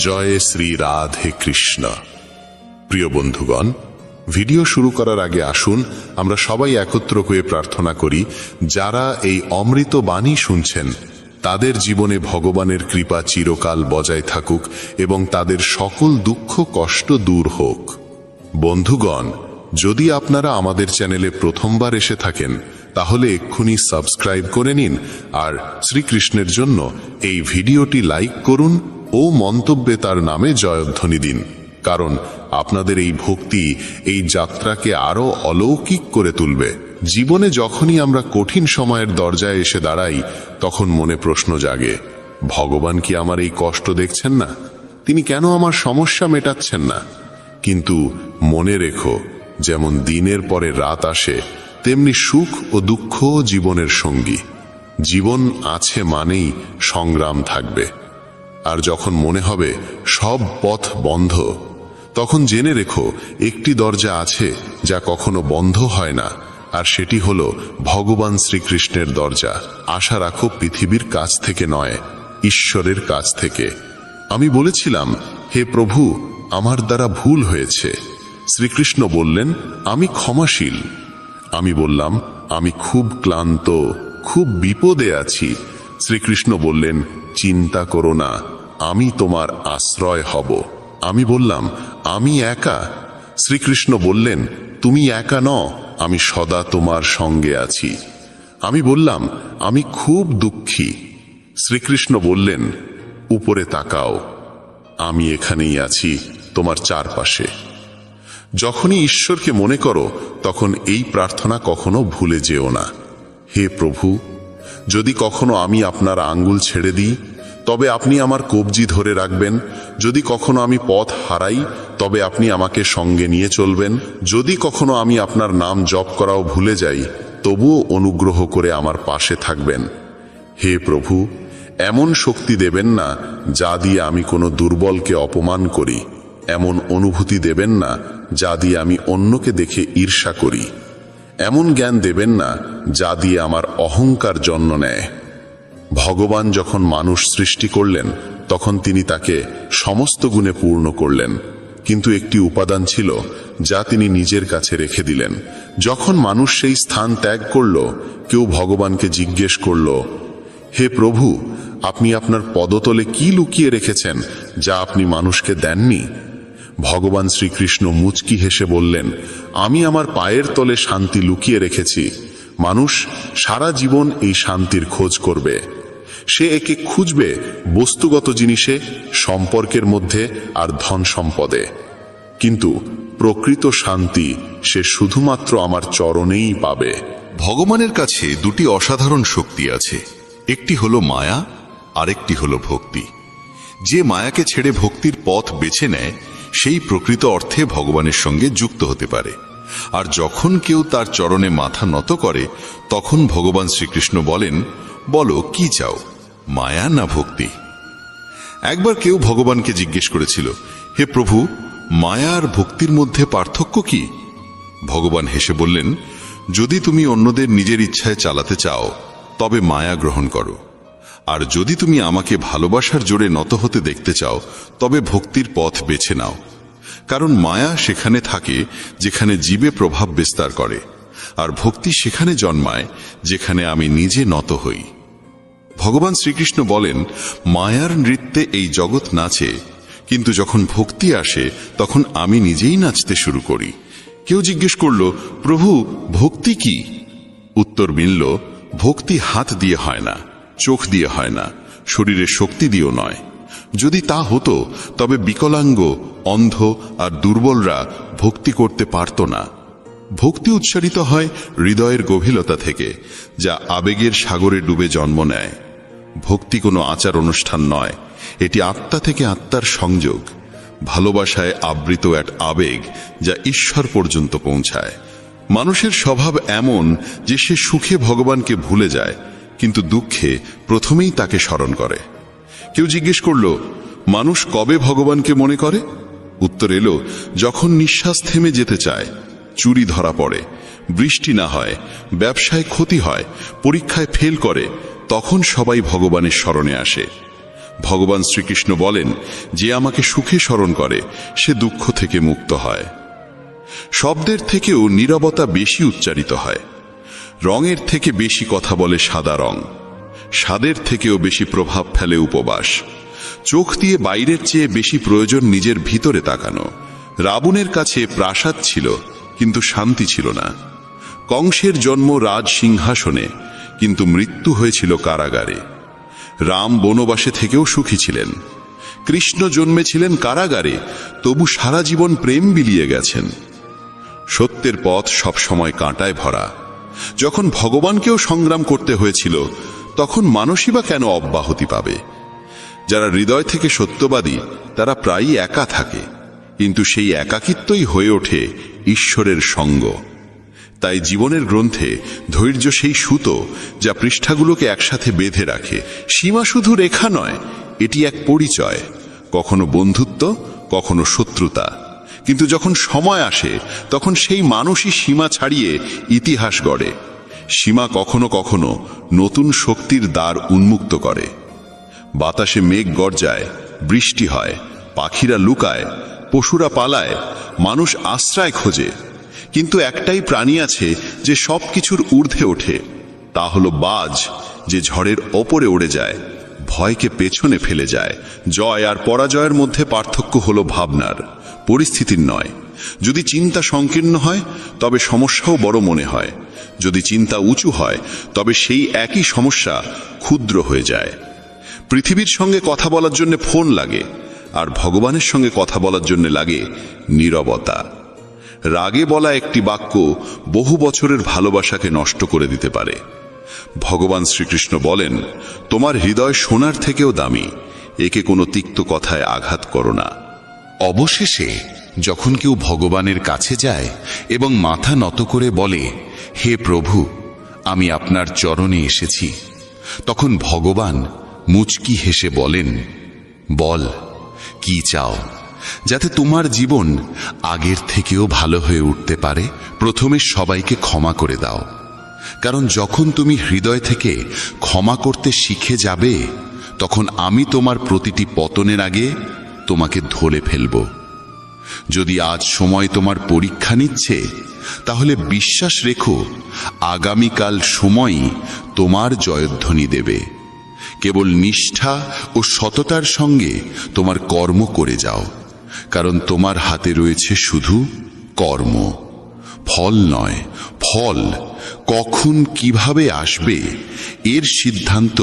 জয় শ্রী রাধে কৃষ্ণ। প্রিয় বন্ধুগণ, ভিডিও শুরু করার আগে আসুন আমরা সবাই একত্র হয়ে প্রার্থনা করি, যারা এই অমৃত বাণী শুনছেন তাদের জীবনে ভগবানের কৃপা চিরকাল বজায় থাকুক এবং তাদের সকল দুঃখ কষ্ট দূর হোক। বন্ধুগণ, যদি আপনারা আমাদের চ্যানেলে প্রথমবার এসে থাকেন তাহলে এক্ষুনি সাবস্ক্রাইব করে নিন আর শ্রীকৃষ্ণের জন্য এই ভিডিওটি লাইক করুন ও মন্তব্যে তার নামে জয়ধ্বনি দিন, কারণ আপনাদের এই ভক্তি এই যাত্রাকে আরো অলৌকিক করে তুলবে। জীবনে যখনই আমরা কঠিন সময়ের দরজায় এসে দাঁড়াই তখন মনে প্রশ্ন জাগে, ভগবান কি আমার এই কষ্ট দেখছেন না? তিনি কেন আমার সমস্যা মেটাচ্ছেন না? কিন্তু মনে রেখো, যেমন দিনের পরে রাত আসে তেমনি সুখ ও দুঃখ জীবনের সঙ্গী। জীবন আছে মানেই সংগ্রাম থাকবে। আর যখন মনে হবে সব পথ বন্ধ, তখন জেনে রেখো একটি দরজা আছে যা কখনো বন্ধ হয় না, আর সেটি হলো ভগবান শ্রীকৃষ্ণের দরজা। আশা রাখো পৃথিবীর কাছ থেকে নয়, ঈশ্বরের কাছ থেকে। আমি বলেছিলাম, হে প্রভু, আমার দ্বারা ভুল হয়েছে। শ্রীকৃষ্ণ বললেন, আমি ক্ষমাশীল। আমি বললাম, আমি খুব ক্লান্ত, খুব বিপদে আছি। শ্রীকৃষ্ণ বললেন, চিন্তা করো না, আমি তোমার আশ্রয় হব। আমি বললাম, আমি একা। শ্রীকৃষ্ণ বললেন, তুমি একা নও, আমি সদা তোমার সঙ্গে আছি। আমি বললাম, আমি খুব দুঃখী। শ্রীকৃষ্ণ বললেন, উপরে তাকাও, আমি এখানেই আছি তোমার চারপাশে। যখনই ঈশ্বরকে মনে করো তখন এই প্রার্থনা কখনো ভুলে যেও না। হে প্রভু, যদি কখনো আমি আপনার আঙ্গুল ছেড়ে দিই তবে আপনি আমার কবজি ধরে রাখবেন। যদি কখনো আমি পথ হারাই তবে আপনি আমাকে সঙ্গে নিয়ে চলবেন। যদি কখনো আমি আপনার নাম জপ করাও ভুলে যাই তবুও অনুগ্রহ করে আমার পাশে থাকবেন। হে প্রভু, এমন শক্তি দেবেন না যা দিয়ে আমি কোনো দুর্বলকে অপমান করি, এমন অনুভূতি দেবেন না যা দিয়ে আমি অন্যকে দেখে ঈর্ষা করি, এমন জ্ঞান দেবেন না যা দিয়ে আমার অহংকার জন্ম নেয়। ভগবান যখন মানুষ সৃষ্টি করলেন তখন তিনি তাকে সমস্ত গুণে পূর্ণ করলেন, কিন্তু একটি উপাদান ছিল যা তিনি নিজের কাছে রেখে দিলেন। যখন মানুষ সেই স্থান ত্যাগ করল, কেউ ভগবানকে জিজ্ঞেস করল, হে প্রভু, আপনি আপনার পদতলে কি লুকিয়ে রেখেছেন যা আপনি মানুষকে দেননি? ভগবান শ্রীকৃষ্ণ মুচকি হেসে বললেন, আমি আমার পায়ের তলে শান্তি লুকিয়ে রেখেছি। মানুষ সারা জীবন এই শান্তির খোঁজ করবে। সে একে খুঁজবে বস্তুগত জিনিসে, সম্পর্কের মধ্যে আর ধন সম্পদে, কিন্তু প্রকৃত শান্তি সে শুধুমাত্র আমার চরণেই পাবে। ভগবানের কাছে দুটি অসাধারণ শক্তি আছে, একটি হলো মায়া, আরেকটি হলো ভক্তি। যে মায়াকে ছেড়ে ভক্তির পথ বেছে নেয় সেই প্রকৃত অর্থে ভগবানের সঙ্গে যুক্ত হতে পারে। আর যখন কেউ তার চরণে মাথা নত করে তখন ভগবান শ্রীকৃষ্ণ বলেন, বলো কি চাও, মায়া না ভক্তি? একবার কেউ ভগবানকে জিজ্ঞেস করেছিল, হে প্রভু, মায়া আর ভক্তির মধ্যে পার্থক্য কি? ভগবান হেসে বললেন, যদি তুমি অন্যদের নিজের ইচ্ছায় চালাতে চাও তবে মায়া গ্রহণ করো, আর যদি তুমি আমাকে ভালোবাসার জোরে নত হতে দেখতে চাও তবে ভক্তির পথ বেছে নাও। কারণ মায়া সেখানে থাকে যেখানে জীবে প্রভাব বিস্তার করে, আর ভক্তি সেখানে জন্মায় যেখানে আমি নিজে নত হই। ভগবান শ্রীকৃষ্ণ বলেন, মায়ার নৃত্যে এই জগৎ নাচে, কিন্তু যখন ভক্তি আসে তখন আমি নিজেই নাচতে শুরু করি। কেউ জিজ্ঞেস করল, প্রভু, ভক্তি কি? উত্তর মিলল, ভক্তি হাত দিয়ে হয় না, চোখ দিয়ে হয় না, শরীরের শক্তি দিয়েও নয়। যদি তা হতো তবে বিকলাঙ্গ, অন্ধ আর দুর্বলরা ভক্তি করতে পারত না। ভক্তি উচ্চারিত হয় হৃদয়ের গভীরতা থেকে, যা আবেগের সাগরে ডুবে জন্ম নেয়। ভক্তি কোনো আচার অনুষ্ঠান নয়, এটি আত্মা থেকে আত্মার সংযোগ, ভালোবাসায় আবৃত এক আবেগ যা ঈশ্বর পর্যন্ত পৌঁছায়। মানুষের স্বভাব এমন যে সে সুখে ভগবানকে ভুলে যায়, কিন্তু দুঃখে প্রথমেই তাকে স্মরণ করে। কেউ জিজ্ঞেস করল, মানুষ কবে ভগবানকে মনে করে? উত্তর এলো, যখন নিঃশ্বাস থেমে যেতে চায়, চুরি ধরা পড়ে, বৃষ্টি না হয়, ব্যবসায় ক্ষতি হয়, পরীক্ষায় ফেল করে, তখন সবাই ভগবানের স্মরণে আসে। ভগবান শ্রীকৃষ্ণ বলেন, যে আমাকে সুখে স্মরণ করে সে দুঃখ থেকে মুক্ত হয়। শব্দের থেকেও নীরবতা বেশি উচ্চারিত হয়। রঙের থেকে বেশি কথা বলে সাদা রং, স্বাদের থেকেও বেশি প্রভাব ফেলে উপবাস। চোখ দিয়ে বাইরের চেয়ে বেশি প্রয়োজন নিজের ভিতরে তাকানো। রাবণের কাছে প্রাসাদ ছিল, কিন্তু শান্তি ছিল না। কংসের জন্ম রাজ সিংহাসনে, কিন্তু মৃত্যু হয়েছিল কারাগারে। রাম বনবাসে থেকেও সুখী ছিলেন। কৃষ্ণ জন্মেছিলেন কারাগারে, তবু সারা জীবন প্রেম বিলিয়ে গেছেন। সত্যের পথ সবসময় কাঁটায় ভরা। যখন ভগবানকেও সংগ্রাম করতে হয়েছিল, তখন মানুষই বা কেন অব্যাহতি পাবে? যারা হৃদয় থেকে সত্যবাদী তারা প্রায়ই একা থাকে, কিন্তু সেই একাকিত্বই হয়ে ওঠে ঈশ্বরের সঙ্গ। তাই জীবনের গ্রন্থে ধৈর্য সেই সুতো যা পৃষ্ঠাগুলোকে একসাথে বেঁধে রাখে। সীমা শুধু রেখা নয়, এটি এক পরিচয়, কখনো বন্ধুত্ব, কখনো শত্রুতা। কিন্তু যখন সময় আসে তখন সেই মানুষই সীমা ছাড়িয়ে ইতিহাস গড়ে। সীমা কখনো কখনো নতুন শক্তির দ্বার উন্মুক্ত করে। বাতাসে মেঘ গর্জায়, বৃষ্টি হয়, পাখিরা লুকায়, পশুরা পালায়, মানুষ আশ্রয় খোঁজে। কিন্তু একটাই প্রাণী আছে যে সব কিছুর ঊর্ধ্বে ওঠে, তা হলো বাজ, যে ঝড়ের ওপরে উড়ে যায়, ভয়কে পেছনে ফেলে যায়। জয় আর পরাজয়ের মধ্যে পার্থক্য হলো ভাবনার, পরিস্থিতির নয়। যদি চিন্তা সংকীর্ণ হয় তবে সমস্যাও বড় মনে হয়। যদি চিন্তা উঁচু হয় তবে সেই একই সমস্যা ক্ষুদ্র হয়ে যায়। পৃথিবীর সঙ্গে কথা বলার জন্য ফোন লাগে, আর ভগবানের সঙ্গে কথা বলার জন্য লাগে নীরবতা। রাগে বলা একটি বাক্য বহু বছরের ভালোবাসাকে নষ্ট করে দিতে পারে। ভগবান শ্রীকৃষ্ণ বলেন, তোমার হৃদয় সোনার থেকেও দামি, একে কোনো তিক্ত কথায় আঘাত করো না। অবশেষে যখন কেউ ভগবানের কাছে যায় এবং মাথা নত করে বলে, হে প্রভু, আমি আপনার চরণে এসেছি, তখন ভগবান মুচকি হেসে বলেন, বল কি চাও, যাতে তোমার জীবন আগের থেকেও ভালো হয়ে উঠতে পারে। প্রথমে সবাইকে ক্ষমা করে দাও, কারণ যখন তুমি হৃদয় থেকে ক্ষমা করতে শিখে যাবে, তখন আমি তোমার প্রতিটি পতনের আগে তোমাকে ধরে ফেলব। যদি আজ সময় তোমার পরীক্ষা নিচ্ছে, তাহলে বিশ্বাস রেখো, আগামীকাল সময়ই তোমার জয়ধ্বনি দেবে। কেবল নিষ্ঠা ও সততার সঙ্গে তোমার কর্ম করে যাও, কারণ তোমার হাতে রয়েছে শুধু কর্ম, ফল নয়। ফল কখন কিভাবে আসবে এর সিদ্ধান্ত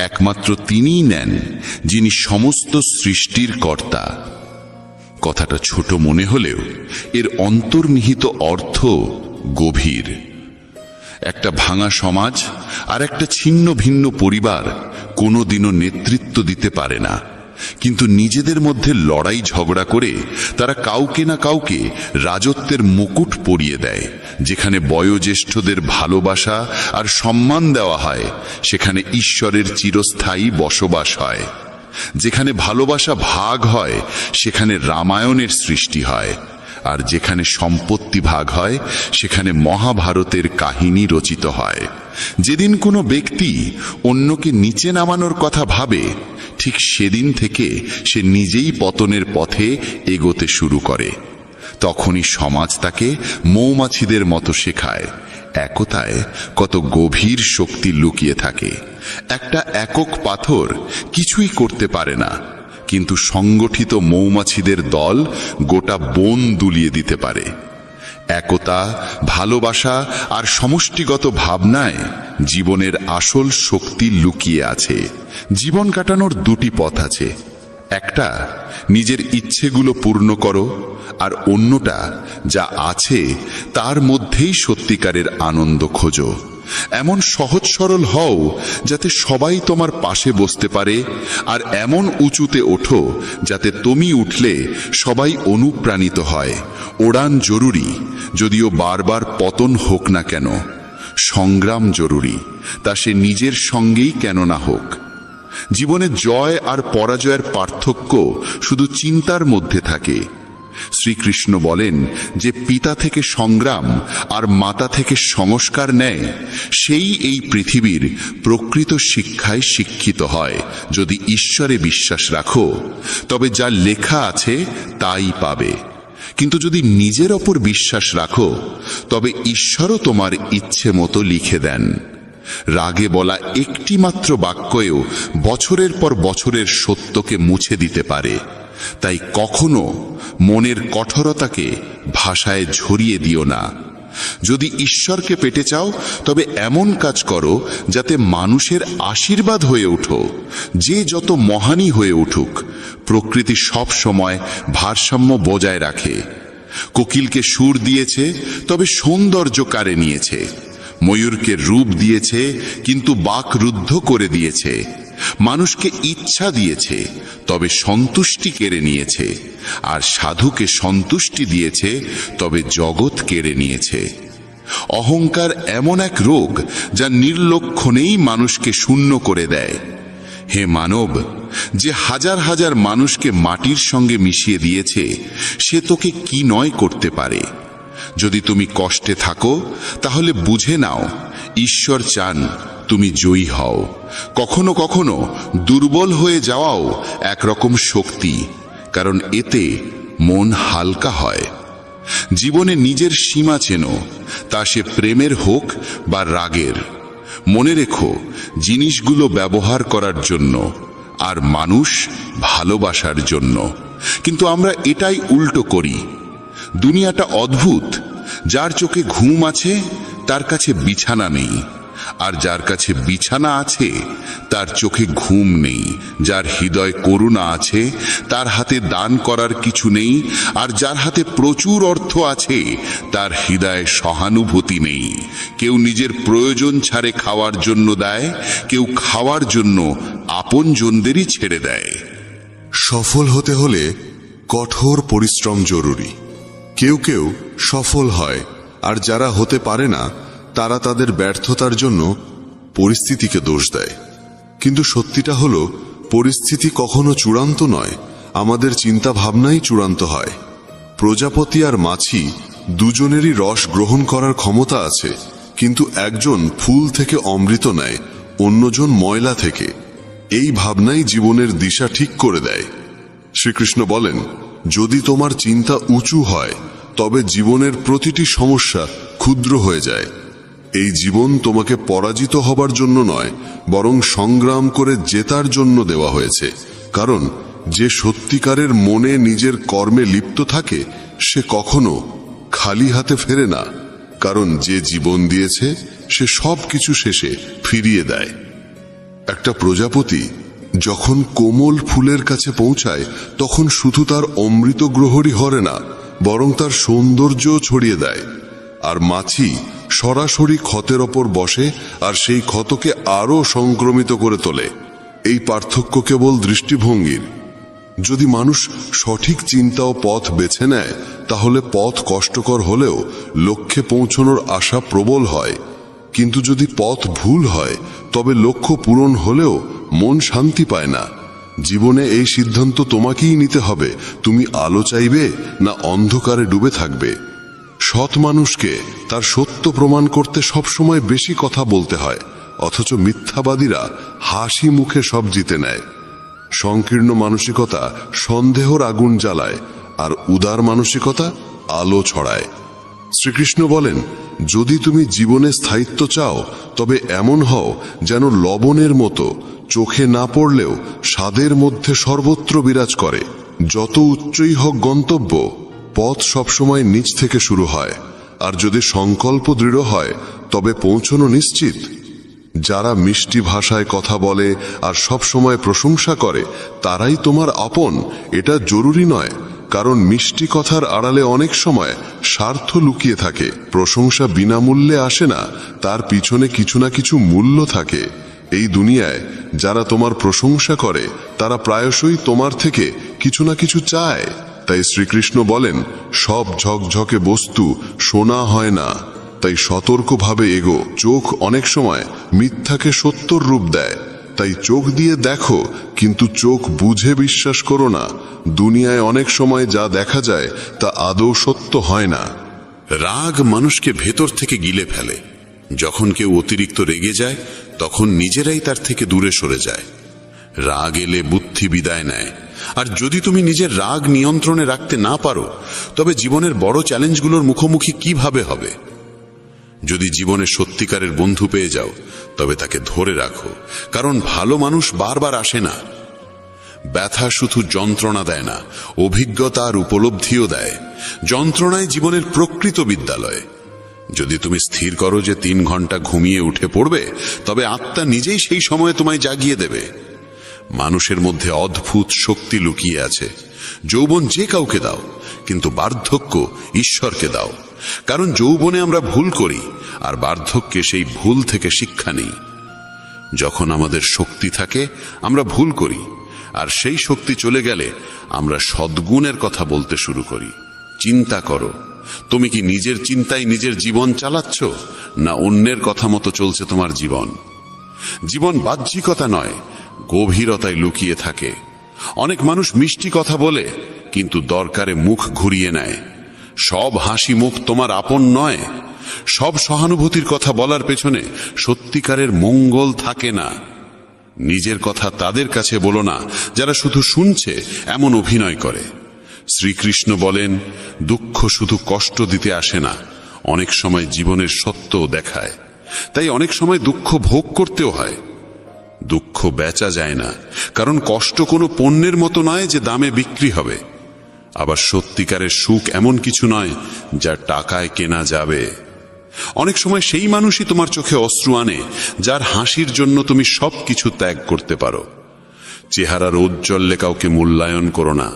একমাত্র তিনিই নেন, যিনি সমস্ত সৃষ্টির কর্তা। কথাটা ছোট মনে হলেও এর অন্তর্নিহিত অর্থ গভীর। একটা ভাঙা সমাজ আর একটা ছিন্ন ভিন্ন পরিবার কোনোদিনও নেতৃত্ব দিতে পারে না, কিন্তু নিজেদের মধ্যে লড়াই ঝগড়া করে তারা কাউকে না কাউকে রাজত্বের মুকুট পরিয়ে দেয়। যেখানে বয়োজ্যেষ্ঠদের ভালোবাসা আর সম্মান দেওয়া হয়, সেখানে ঈশ্বরের চিরস্থায়ী বসবাস হয়। যেখানে ভালোবাসা ভাগ হয়, সেখানে রামায়ণের সৃষ্টি হয়। আর যেখানে সম্পত্তি ভাগ হয়, সেখানে মহাভারতের কাহিনী রচিত হয়। যেদিন কোনো ব্যক্তি অন্যকে নিচে নামানোর কথা ভাবে, ঠিক সেদিন থেকে সে নিজেই পতনের পথে এগোতে শুরু করে। তখনই সমাজ তাকে মৌমাছিদের মতো শেখায়, একতায় কত গভীর শক্তি লুকিয়ে থাকে। একটা একক পাথর কিছুই করতে পারে না, কিন্তু সংগঠিত মৌমাছিদের দল গোটা বন দুলিয়ে দিতে পারে। একতা, ভালোবাসা আর সমষ্টিগত ভাবনায় জীবনের আসল শক্তি লুকিয়ে আছে। জীবন কাটানোর দুটি পথ আছে, একটা নিজের ইচ্ছেগুলো পূর্ণ করো, আর অন্যটা যা আছে তার মধ্যেই সত্যিকারের আনন্দ খোঁজো। এমন সহজ সরল হও যাতে সবাই তোমার পাশে বসতে পারে, আর এমন উঁচুতে ওঠো যাতে তুমি উঠলে সবাই অনুপ্রাণিত হয়। ওড়ান জরুরি, যদিও বারবার পতন হোক না কেন। সংগ্রাম জরুরি, তা সে নিজের সঙ্গেই কেন না হোক। জীবনে জয় আর পরাজয়ের পার্থক্য শুধু চিন্তার মধ্যে থাকে। শ্রীকৃষ্ণ বলেন যে পিতা থেকে সংগ্রাম আর মাতা থেকে সংস্কার নেয়, সেই এই পৃথিবীর প্রকৃত শিক্ষায় শিক্ষিত হয়। যদি ঈশ্বরে বিশ্বাস রাখো তবে যা লেখা আছে তাই পাবে, কিন্তু যদি নিজের ওপর বিশ্বাস রাখো তবে ঈশ্বরও তোমার ইচ্ছে মতো লিখে দেন। রাগে বলা একটি মাত্র বাক্যেও বছরের পর বছরের সত্যকে মুছে দিতে পারে। তাই কখনো মনের কঠোরতাকে ভাষায় ঝরিয়ে দিও না। যদি ঈশ্বরকে পেতে চাও তবে এমন কাজ করো যাতে মানুষের আশীর্বাদ হয়ে ওঠো। যে যত মহানই হয়ে উঠুক, প্রকৃতি সব সময় ভারসাম্য বজায় রাখে। কোকিলকে সুর দিয়েছে তবে সৌন্দর্য কাড়ে নিয়েছে, ময়ূরকে রূপ দিয়েছে কিন্তু বাক রুদ্ধ করে দিয়েছে, মানুষকে ইচ্ছা দিয়েছে তবে সন্তুষ্টি কেড়ে নিয়েছে, আর সাধুকে সন্তুষ্টি দিয়েছে তবে জগৎ কেড়ে নিয়েছে। অহংকার এমন এক রোগ যা নির্লক্ষণেই মানুষকে শূন্য করে দেয়। হে মানব, যে হাজার হাজার মানুষকে মাটির সঙ্গে মিশিয়ে দিয়েছে, সে তোকে কি নয় করতে পারে। যদি তুমি কষ্টে থাকো তাহলে বুঝে নাও ঈশ্বর চান তুমি জয়ী হও। কখনো কখনো দুর্বল হয়ে যাওয়াও একরকম শক্তি, কারণ এতে মন হালকা হয়। জীবনে নিজের সীমা চেনো, তা সে প্রেমের হোক বা রাগের। মনে রেখো, জিনিসগুলো ব্যবহার করার জন্য আর মানুষ ভালোবাসার জন্য। কিন্তু আমরা এটাই উল্টো করি। দুনিয়াটা অদ্ভুত। যার চোখে ঘুম আছে তার কাছে বিছানা নেই, আর যার কাছে বিছানা আছে তার চোখে ঘুম নেই। যার হৃদয় করুণা আছে তার হাতে দান করার কিছু নেই, আর যার হাতে প্রচুর অর্থ আছে তার হৃদয়ে সহানুভূতি নেই। কেউ নিজের প্রয়োজন ছাড়ে খাওয়ার জন্য দেয়, কেউ খাওয়ার জন্য আপনজনদেরই ছেড়ে দেয়। সফল হতে হলে কঠোর পরিশ্রম জরুরি। কেউ কেউ সফল হয়, আর যারা হতে পারে না তারা তাদের ব্যর্থতার জন্য পরিস্থিতিকে দোষ দেয়। কিন্তু সত্যিটা হলো, পরিস্থিতি কখনো চূড়ান্ত নয়, আমাদের চিন্তা ভাবনাই চূড়ান্ত হয়। প্রজাপতি আর মাছি দুজনেরই রস গ্রহণ করার ক্ষমতা আছে, কিন্তু একজন ফুল থেকে অমৃত নেয়, অন্যজন ময়লা থেকে। এই ভাবনাই জীবনের দিশা ঠিক করে দেয়। শ্রীকৃষ্ণ বলেন, যদি তোমার চিন্তা উঁচু হয় তবে জীবনের প্রতিটি সমস্যা ক্ষুদ্র হয়ে যায়। এই জীবন তোমাকে পরাজিত হবার জন্য নয়, বরং সংগ্রাম করে জেতার জন্য দেওয়া হয়েছে। কারণ যে সত্যিকারের মনে নিজের কর্মে লিপ্ত থাকে সে কখনো খালি হাতে ফেরে না, কারণ যে জীবন দিয়েছে সে সব কিছু শেষে ফিরিয়ে দেয়। একটা প্রজাপতি যখন কোমল ফুলের কাছে পৌঁছায় তখন শুধু তার অমৃত গ্রহরই হরে না, বরং তার সৌন্দর্য ছড়িয়ে দেয়। আর মাছি সরাসরি ক্ষতের ওপর বসে আর সেই ক্ষতকে আরো সংক্রমিত করে তোলে। এই পার্থক্য কেবল দৃষ্টিভঙ্গির। যদি মানুষ সঠিক চিন্তা ও পথ বেছে নেয় তাহলে পথ কষ্টকর হলেও লক্ষ্যে পৌঁছানোর আশা প্রবল হয়। কিন্তু যদি পথ ভুল হয় তবে লক্ষ্য পূরণ হলেও মন শান্তি পায় না। জীবনে এই সিদ্ধান্ত তোমাকেই নিতে হবে, তুমি আলো চাইবে না অন্ধকারে ডুবে থাকবে। সৎ মানুষকে তার সত্য প্রমাণ করতে সবসময় বেশি কথা বলতে হয়, অথচ মিথ্যাবাদীরা হাসি মুখে সব জিতে নেয়। সংকীর্ণ মানসিকতা সন্দেহর আগুন জ্বালায়, আর উদার মানসিকতা আলো ছড়ায়। শ্রীকৃষ্ণ বলেন, যদি তুমি জীবনে স্থায়িত্ব চাও তবে এমন হও যেন লবণের মতো চোখে না পড়লেও স্বাদের মধ্যে সর্বত্র বিরাজ করে। যত উচ্চই হোক গন্তব্য, পথ সবসময় নিচ থেকে শুরু হয়, আর যদি সংকল্প দৃঢ় হয় তবে পৌঁছানো নিশ্চিত। যারা মিষ্টি ভাষায় কথা বলে আর সব সময় প্রশংসা করে তারাই তোমার আপন, এটা জরুরি নয়। কারণ মিষ্টি কথার আড়ালে অনেক সময় স্বার্থ লুকিয়ে থাকে। প্রশংসা বিনামূল্যে আসে না, তার পিছনে কিছু না কিছু মূল্য থাকে। এই দুনিয়ায় যারা তোমার প্রশংসা করে তারা প্রায়শই তোমার থেকে কিছু না কিছু চায়। তাই শ্রীকৃষ্ণ বলেন, সব ঝকঝকে বস্তু সোনা হয় না, তাই সতর্কভাবে এগো। চোখ অনেক সময় মিথ্যাকে সত্যর রূপ দেয়, তাই চোখ দিয়ে দেখো, কিন্তু চোখ বুঝে বিশ্বাস করো না। দুনিয়ায় অনেক সময় যা দেখা যায় তা আদৌ সত্য হয় না। রাগ মানুষকে ভেতর থেকে গিলে ফেলে। যখন কেউ অতিরিক্ত রেগে যায় তখন নিজেরাই তার থেকে দূরে সরে যায়। রাগ এলে বুদ্ধি বিদায় নেয়। আর যদি তুমি নিজের রাগ নিয়ন্ত্রণে রাখতে না পারো, তবে জীবনের বড় চ্যালেঞ্জগুলোর মুখোমুখি কিভাবে হবে? যদি জীবনে সত্যিকারের বন্ধু পেয়ে যাও, তবে তাকে ধরে রাখো, কারণ ভালো মানুষ বারবার আসে না। ব্যথা শুধু যন্ত্রণা দেয় না, অভিজ্ঞতা আর উপলব্ধিও দেয়। যন্ত্রণায় জীবনের প্রকৃত বিদ্যালয়। যদি তুমি স্থির করো যে 3 ঘন্টা ঘুমিয়ে উঠে পড়বে, তবে আত্মা নিজেই সেই সময়ে তোমায় জাগিয়ে দেবে। মানুষের মধ্যে অদ্ভুত শক্তি লুকিয়ে আছে। যৌবন যে কাউকে দাও, কিন্তু বার্ধক্য ঈশ্বরকে দাও। কারণ যৌবনে আমরা ভুল করি, আর বার্ধক্যে সেই ভুল থেকে শিক্ষা নিই। যখন আমাদের শক্তি থাকে আমরা ভুল করি, আর সেই শক্তি চলে গেলে আমরা সদ্গুণের কথা বলতে শুরু করি। চিন্তা করো, তুমি কি নিজের চিন্তায় নিজের জীবন চালাচ্ছ, না অন্যের কথা মতো চলছে তোমার জীবন? জীবন বাহ্যিকতা নয়, গভীরতায় লুকিয়ে থাকে। অনেক মানুষ মিষ্টি কথা বলে, কিন্তু দরকারে মুখ ঘুরিয়ে নেয়। সব হাসি মুখ তোমার আপন নয়। সব সহানুভূতির কথা বলার পেছনে সত্যিকারের মঙ্গল থাকে না। নিজের কথা তাদের কাছে বলো না যারা শুধু শুনছে এমন অভিনয় করে। শ্রীকৃষ্ণ বলেন, দুঃখ শুধু কষ্ট দিতে আসে না, অনেক সময় জীবনের সত্যও দেখায়। তাই অনেক সময় দুঃখ ভোগ করতেও হয়। দুঃখ বেচা যায় না, কারণ কষ্ট কোনো পণ্যের মতো নয় যে দামে বিক্রি হবে। আবার সত্যিকারের সুখ এমন কিছু নয় যা টাকায় কেনা যাবে। অনেক সময় সেই মানুষই তোমার চোখে অশ্রু আনে যার হাসির জন্য তুমি সবকিছু ত্যাগ করতে পারো। চেহারার ঔজ্জ্বল্যে কাউকে মূল্যায়ন করো না,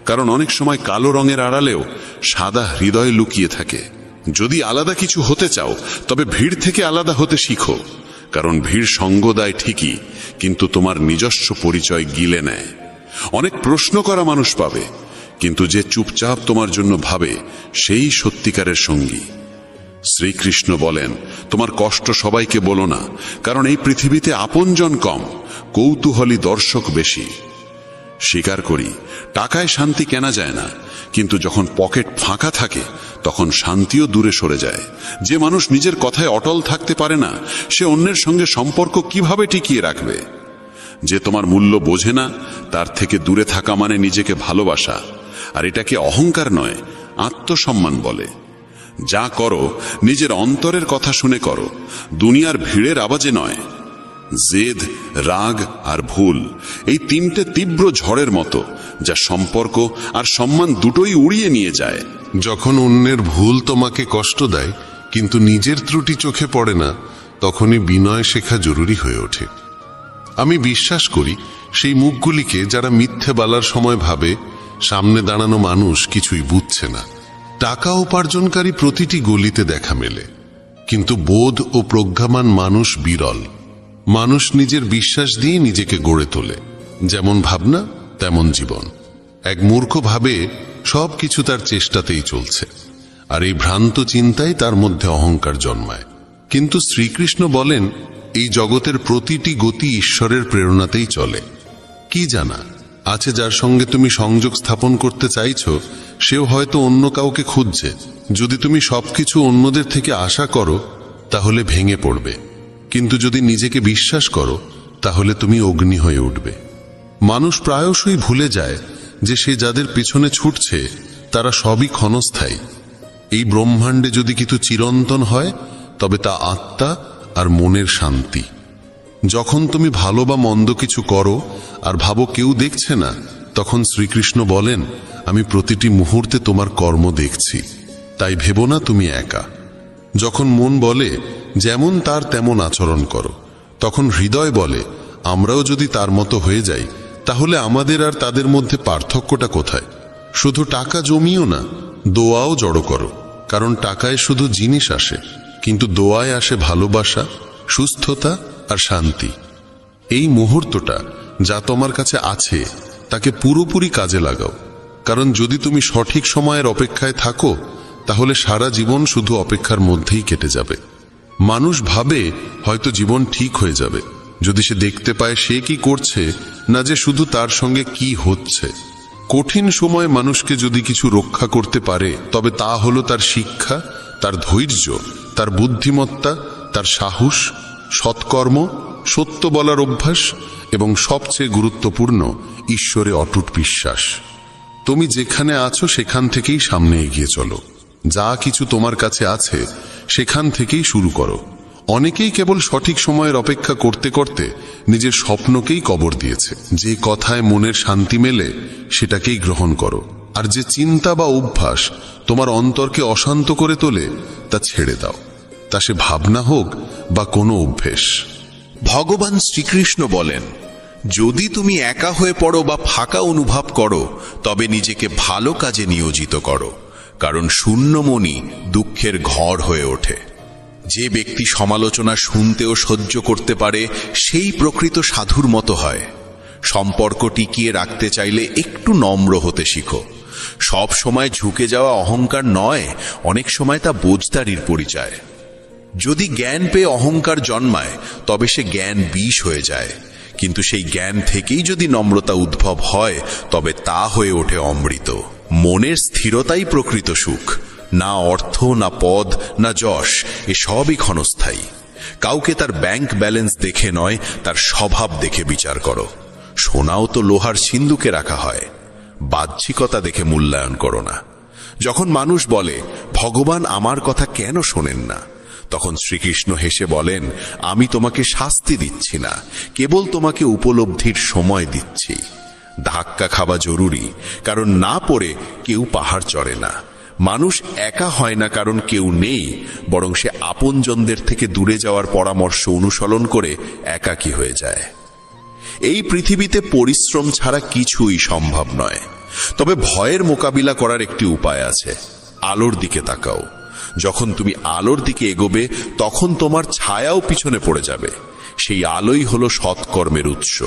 কারণ অনেক সময় কালো রঙের আড়ালেও সাদা হৃদয় লুকিয়ে থাকে। যদি আলাদা কিছু হতে চাও, তবে ভিড় থেকে আলাদা হতে শিখো, কারণ ভিড় সঙ্গ দেয় ঠিকই, কিন্তু তোমার নিজস্ব পরিচয় গিলে নেয়। অনেক প্রশ্ন করা মানুষ পাবে, কিন্তু যে চুপচাপ তোমার জন্য ভাবে সেই সত্যিকারের সঙ্গী। শ্রীকৃষ্ণ বলেন, তোমার কষ্ট সবাইকে বলো না, কারণ এই পৃথিবীতে আপনজন কম, কৌতূহলী দর্শক বেশি। স্বীকার করি, টাকায় শান্তি কেনা যায় না, কিন্তু যখন পকেট ফাঁকা থাকে তখন শান্তিও দূরে সরে যায়। যে মানুষ নিজের কথায় অটল থাকতে পারে না, সে অন্যের সঙ্গে সম্পর্ক কিভাবে টিকিয়ে রাখবে? যে তোমার মূল্য বোঝে না, তার থেকে দূরে থাকা মানে নিজেকে ভালোবাসা। আর এটাকে অহংকার নয়, আত্মসম্মান বলে। যা করো নিজের অন্তরের কথা শুনে করো, দুনিয়ার ভিড়ের আওয়াজে নয়। জেদ, রাগ আর ভুল, এই 3টে তীব্র ঝড়ের মতো, যা সম্পর্ক আর সম্মান দুটোই উড়িয়ে নিয়ে যায়। যখন অন্যের ভুল তোমাকে কষ্ট দেয় কিন্তু নিজের ত্রুটি চোখে পড়ে না, তখনই বিনয় শেখা জরুরি হয়ে ওঠে। আমি বিশ্বাস করি সেই মুখগুলিকে যারা মিথ্যে বলার সময় ভাবে সামনে দাঁড়ানো মানুষ কিছুই বুঝছে না। টাকা উপার্জনকারী প্রতিটি গলিতে দেখা মেলে, কিন্তু বোধ ও প্রজ্ঞামান মানুষ বিরল। মানুষ নিজের বিশ্বাস দিয়ে নিজেকে গড়ে তোলে। যেমন ভাবনা তেমন জীবন। এক মূর্খ ভাবে সবকিছু তার চেষ্টাতেই চলছে, আর এই ভ্রান্ত চিন্তাই তার মধ্যে অহংকার জন্মায়। কিন্তু শ্রীকৃষ্ণ বলেন, এই জগতের প্রতিটি গতি ঈশ্বরের প্রেরণাতেই চলে। কি জানা আছে যার সঙ্গে তুমি সংযোগ স্থাপন করতে চাইছো, সেও হয়তো অন্য কাউকে খুঁজছে। যদি তুমি সবকিছু অন্যদের থেকে আশা করো, তাহলে ভেঙে পড়বে, কিন্তু যদি নিজেকে বিশ্বাস করো, তাহলে তুমি অগ্নি হয়ে উঠবে। মানুষ প্রায়শই ভুলে যায় যে সে যাদের পিছনে ছুটছে তারা সবই ক্ষণস্থায়ী। এই ব্রহ্মাণ্ডে যদি কিছু চিরন্তন হয়, তবে তা আত্মা আর মনের শান্তি। যখন তুমি ভালো বা মন্দ কিছু করো আর ভাবো কেউ দেখছে না, তখন শ্রীকৃষ্ণ বলেন, আমি প্রতিটি মুহূর্তে তোমার কর্ম দেখছি, তাই ভেবো না তুমি একা। যখন মন বলে যেমন তার তেমন আচরণ করো, তখন হৃদয় বলে, আমরাও যদি তার মতো হয়ে যাই, তাহলে আমাদের আর তাদের মধ্যে পার্থক্যটা কোথায়? শুধু টাকা জমিও না, দোয়াও জড়ো করো, কারণ টাকায় শুধু জিনিস আসে, কিন্তু দোয়ায় আসে ভালোবাসা, সুস্থতা আর শান্তি। এই মুহূর্তটা যা তোমার কাছে আছে তাকে পুরোপুরি কাজে লাগাও, কারণ যদি তুমি সঠিক সময়ের অপেক্ষায় থাকো, তাহলে সারা জীবন শুধু অপেক্ষার মধ্যেই কেটে যাবে। মানুষ ভাবে হয়তো জীবন ঠিক হয়ে যাবে, যদি সে দেখতে পায় সে কি করছে, না যে শুধু তার সঙ্গে কি হচ্ছে। কঠিন সময় মানুষকে যদি কিছু রক্ষা করতে পারে, তবে তা হলো তার শিক্ষা, তার ধৈর্য, তার বুদ্ধিমত্তা, তার সাহস, সৎকর্ম, সত্য বলার অভ্যাস এবং সবচেয়ে গুরুত্বপূর্ণ ঈশ্বরে অটুট বিশ্বাস। তুমি যেখানে আছো সেখান থেকেই সামনে এগিয়ে চলো। যা কিছু তোমার কাছে আছে সেখান থেকেই শুরু করো। অনেকেই কেবল সঠিক সময়ের অপেক্ষা করতে করতে নিজের স্বপ্নকেই কবর দিয়েছে। যে কথায় মনের শান্তি মেলে সেটাকেই গ্রহণ করো, আর যে চিন্তা বা অভ্যাস তোমার অন্তরকে অশান্ত করে তোলে তা ছেড়ে দাও, তা সে ভাবনা হোক বা কোনো অভ্যেস। ভগবান শ্রীকৃষ্ণ বলেন, যদি তুমি একা হয়ে পড়ো বা ফাঁকা অনুভব করো, তবে নিজেকে ভালো কাজে নিয়োজিত করো, কারণ শূন্য মনই দুঃখের ঘর হয়ে ওঠে। যে ব্যক্তি সমালোচনা শুনতেও সহ্য করতে পারে, সেই প্রকৃত সাধুর মতো হয়। সম্পর্ক টিকিয়ে রাখতে চাইলে একটু নম্র হতে শিখো। সব সময় ঝুঁকে যাওয়া অহংকার নয়, অনেক সময় তা বোঝদারির পরিচয়। যদি জ্ঞান পেয়ে অহংকার জন্মায়, তবে সে জ্ঞান বিষ হয়ে যায়, কিন্তু সেই জ্ঞান থেকেই যদি নম্রতা উদ্ভব হয়, তবে তা হয়ে ওঠে অমৃত। মনের স্থিরতাই প্রকৃত সুখ। না অর্থ, না পদ, না যশ, এসবই ক্ষণস্থায়ী। কাউকে তার ব্যাংক ব্যালেন্স দেখে নয়, তার স্বভাব দেখে বিচার করো। সোনাও তো লোহার সিন্ধুকে রাখা হয়। বাহ্যিকতা দেখে মূল্যায়ন করো না। যখন মানুষ বলে, ভগবান আমার কথা কেন শোনেন না, তখন শ্রীকৃষ্ণ হেসে বলেন, আমি তোমাকে শাস্তি দিচ্ছি না, কেবল তোমাকে উপলব্ধির সময় দিচ্ছি। ধাক্কা খাওয়া জরুরি, কারণ না পড়ে কেউ পাহাড় চড়ে না। মানুষ একা হয় না কারণ কেউ নেই, বরং সে আপনজনদের থেকে দূরে যাওয়ার পরামর্শ অনুসরণ করে একাকী হয়ে যায়। এই পৃথিবীতে পরিশ্রম ছাড়া কিছুই সম্ভব নয়। তবে ভয়ের মোকাবিলা করার একটি উপায় আছে। আলোর দিকে তাকাও। যখন তুমি আলোর দিকে এগোবে, তখন তোমার ছায়াও পিছনে পড়ে যাবে। সেই আলোই হলো সৎকর্মের উৎস।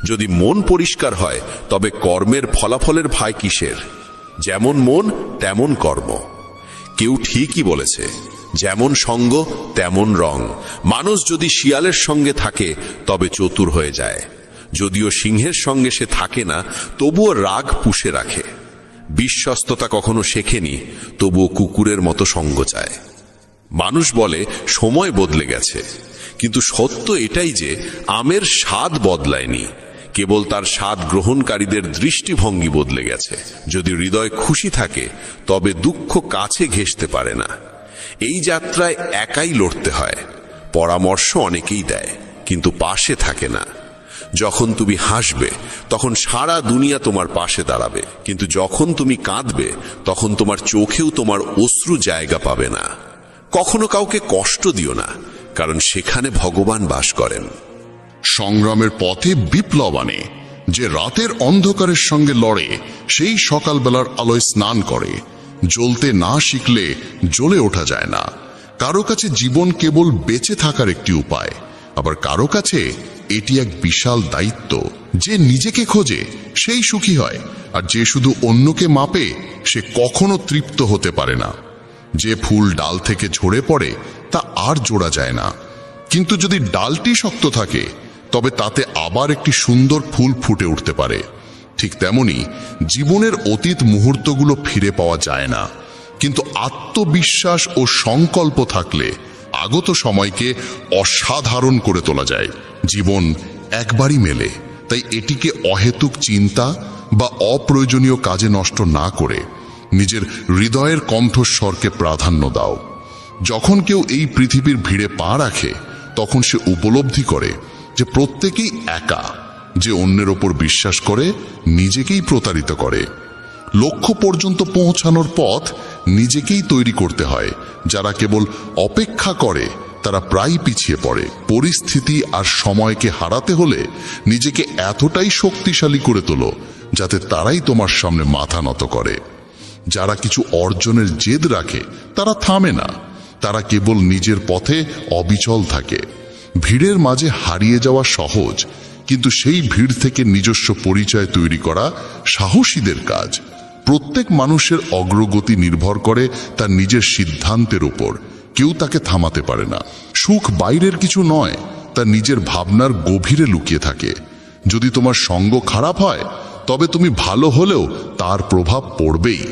যদি মন পরিষ্কার হয়, তবে কর্মের ফলাফলের ভয় কিসের? যেমন মন তেমন কর্ম। কেউ ঠিকই বলেছে, যেমন সঙ্গ তেমন রং। মানুষ যদি শিয়ালের সঙ্গে থাকে, তবে চতুর হয়ে যায়। যদিও সিংহের সঙ্গে সে থাকে না, তবুও রাগ পুষে রাখে। বিশ্বস্ততা কখনো শেখেনি, তবুও কুকুরের মতো সঙ্গ চায়। মানুষ বলে সময় বদলে গেছে, কিন্তু সত্য এটাই যে আমের স্বাদ বদলায়নি, কেবল তার স্বাদ গ্রহণকারীদের দৃষ্টিভঙ্গি বদলে গেছে। যদি হৃদয় খুশি থাকে, তবে দুঃখ কাছে ঘেঁষতে পারে না। এই যাত্রায় একাই লড়তে হয়। পরামর্শ অনেকেই দেয়, কিন্তু পাশে থাকে না। যখন তুমি হাসবে, তখন সারা দুনিয়া তোমার পাশে দাঁড়াবে, কিন্তু যখন তুমি কাঁদবে, তখন তোমার চোখেও তোমার অশ্রু জায়গা পাবে না। কখনো কাউকে কষ্ট দিও না, কারণ সেখানে ভগবান বাস করেন। সংগ্রামের পথে বিপ্লব আনে। যে রাতের অন্ধকারের সঙ্গে লড়ে, সেই সকালবেলার আলোয় স্নান করে। জ্বলতে না শিখলে জ্বলে ওঠা যায় না। কারো কাছে জীবন কেবল বেঁচে থাকার একটি উপায়, আবার কারো কাছে এটি এক বিশাল দায়িত্ব। যে নিজেকে খোঁজে সেই সুখী হয়, আর যে শুধু অন্যকে মাপে সে কখনো তৃপ্ত হতে পারে না। যে ফুল ডাল থেকে ঝরে পড়ে তা আর জোড়া যায় না, কিন্তু যদি ডালটি শক্ত থাকে, তবে তাতে আবার একটি সুন্দর ফুল ফুটে উঠতে পারে। ঠিক তেমনি জীবনের অতীত মুহূর্তগুলো ফিরে পাওয়া যায় না, কিন্তু আত্মবিশ্বাস ও সংকল্প থাকলে আগত সময়কে অসাধারণ করে তোলা যায়। জীবন একবারই মেলে, তাই এটিকে অহেতুক চিন্তা বা অপ্রয়োজনীয় কাজে নষ্ট না করে নিজের হৃদয়ের কণ্ঠস্বরকে প্রাধান্য দাও। যখন কেউ এই পৃথিবীর ভিড়ে পা রাখে, তখন সে উপলব্ধি করে যে প্রত্যেকেই একা। যে অন্যের ওপর বিশ্বাস করে, নিজেকেই প্রতারিত করে। লক্ষ্য পর্যন্ত পৌঁছানোর পথ নিজেকেই তৈরি করতে হয়। যারা কেবল অপেক্ষা করে, তারা প্রায় পিছিয়ে পড়ে। পরিস্থিতি আর সময়কে হারাতে হলে নিজেকে এতটাই শক্তিশালী করে তোলো, যাতে তারাই তোমার সামনে মাথা নত করে। যারা কিছু অর্জনের জেদ রাখে, তারা থামে না, তারা কেবল নিজের পথে অবিচল থাকে। ভিড়ের মাঝে হারিয়ে যাওয়া সহজ, কিন্তু সেই ভিড় থেকে নিজস্ব পরিচয় তৈরি করা সাহসীদের কাজ। প্রত্যেক মানুষের অগ্রগতি নির্ভর করে তার নিজের সিদ্ধান্তের উপর। কেউ তাকে থামাতে পারে না। সুখ বাইরের কিছু নয়, তা নিজের ভাবনার গভীরে লুকিয়ে থাকে। যদি তোমার সঙ্গ খারাপ হয় তবে তুমি ভালো হলেও তার প্রভাব পড়বেই,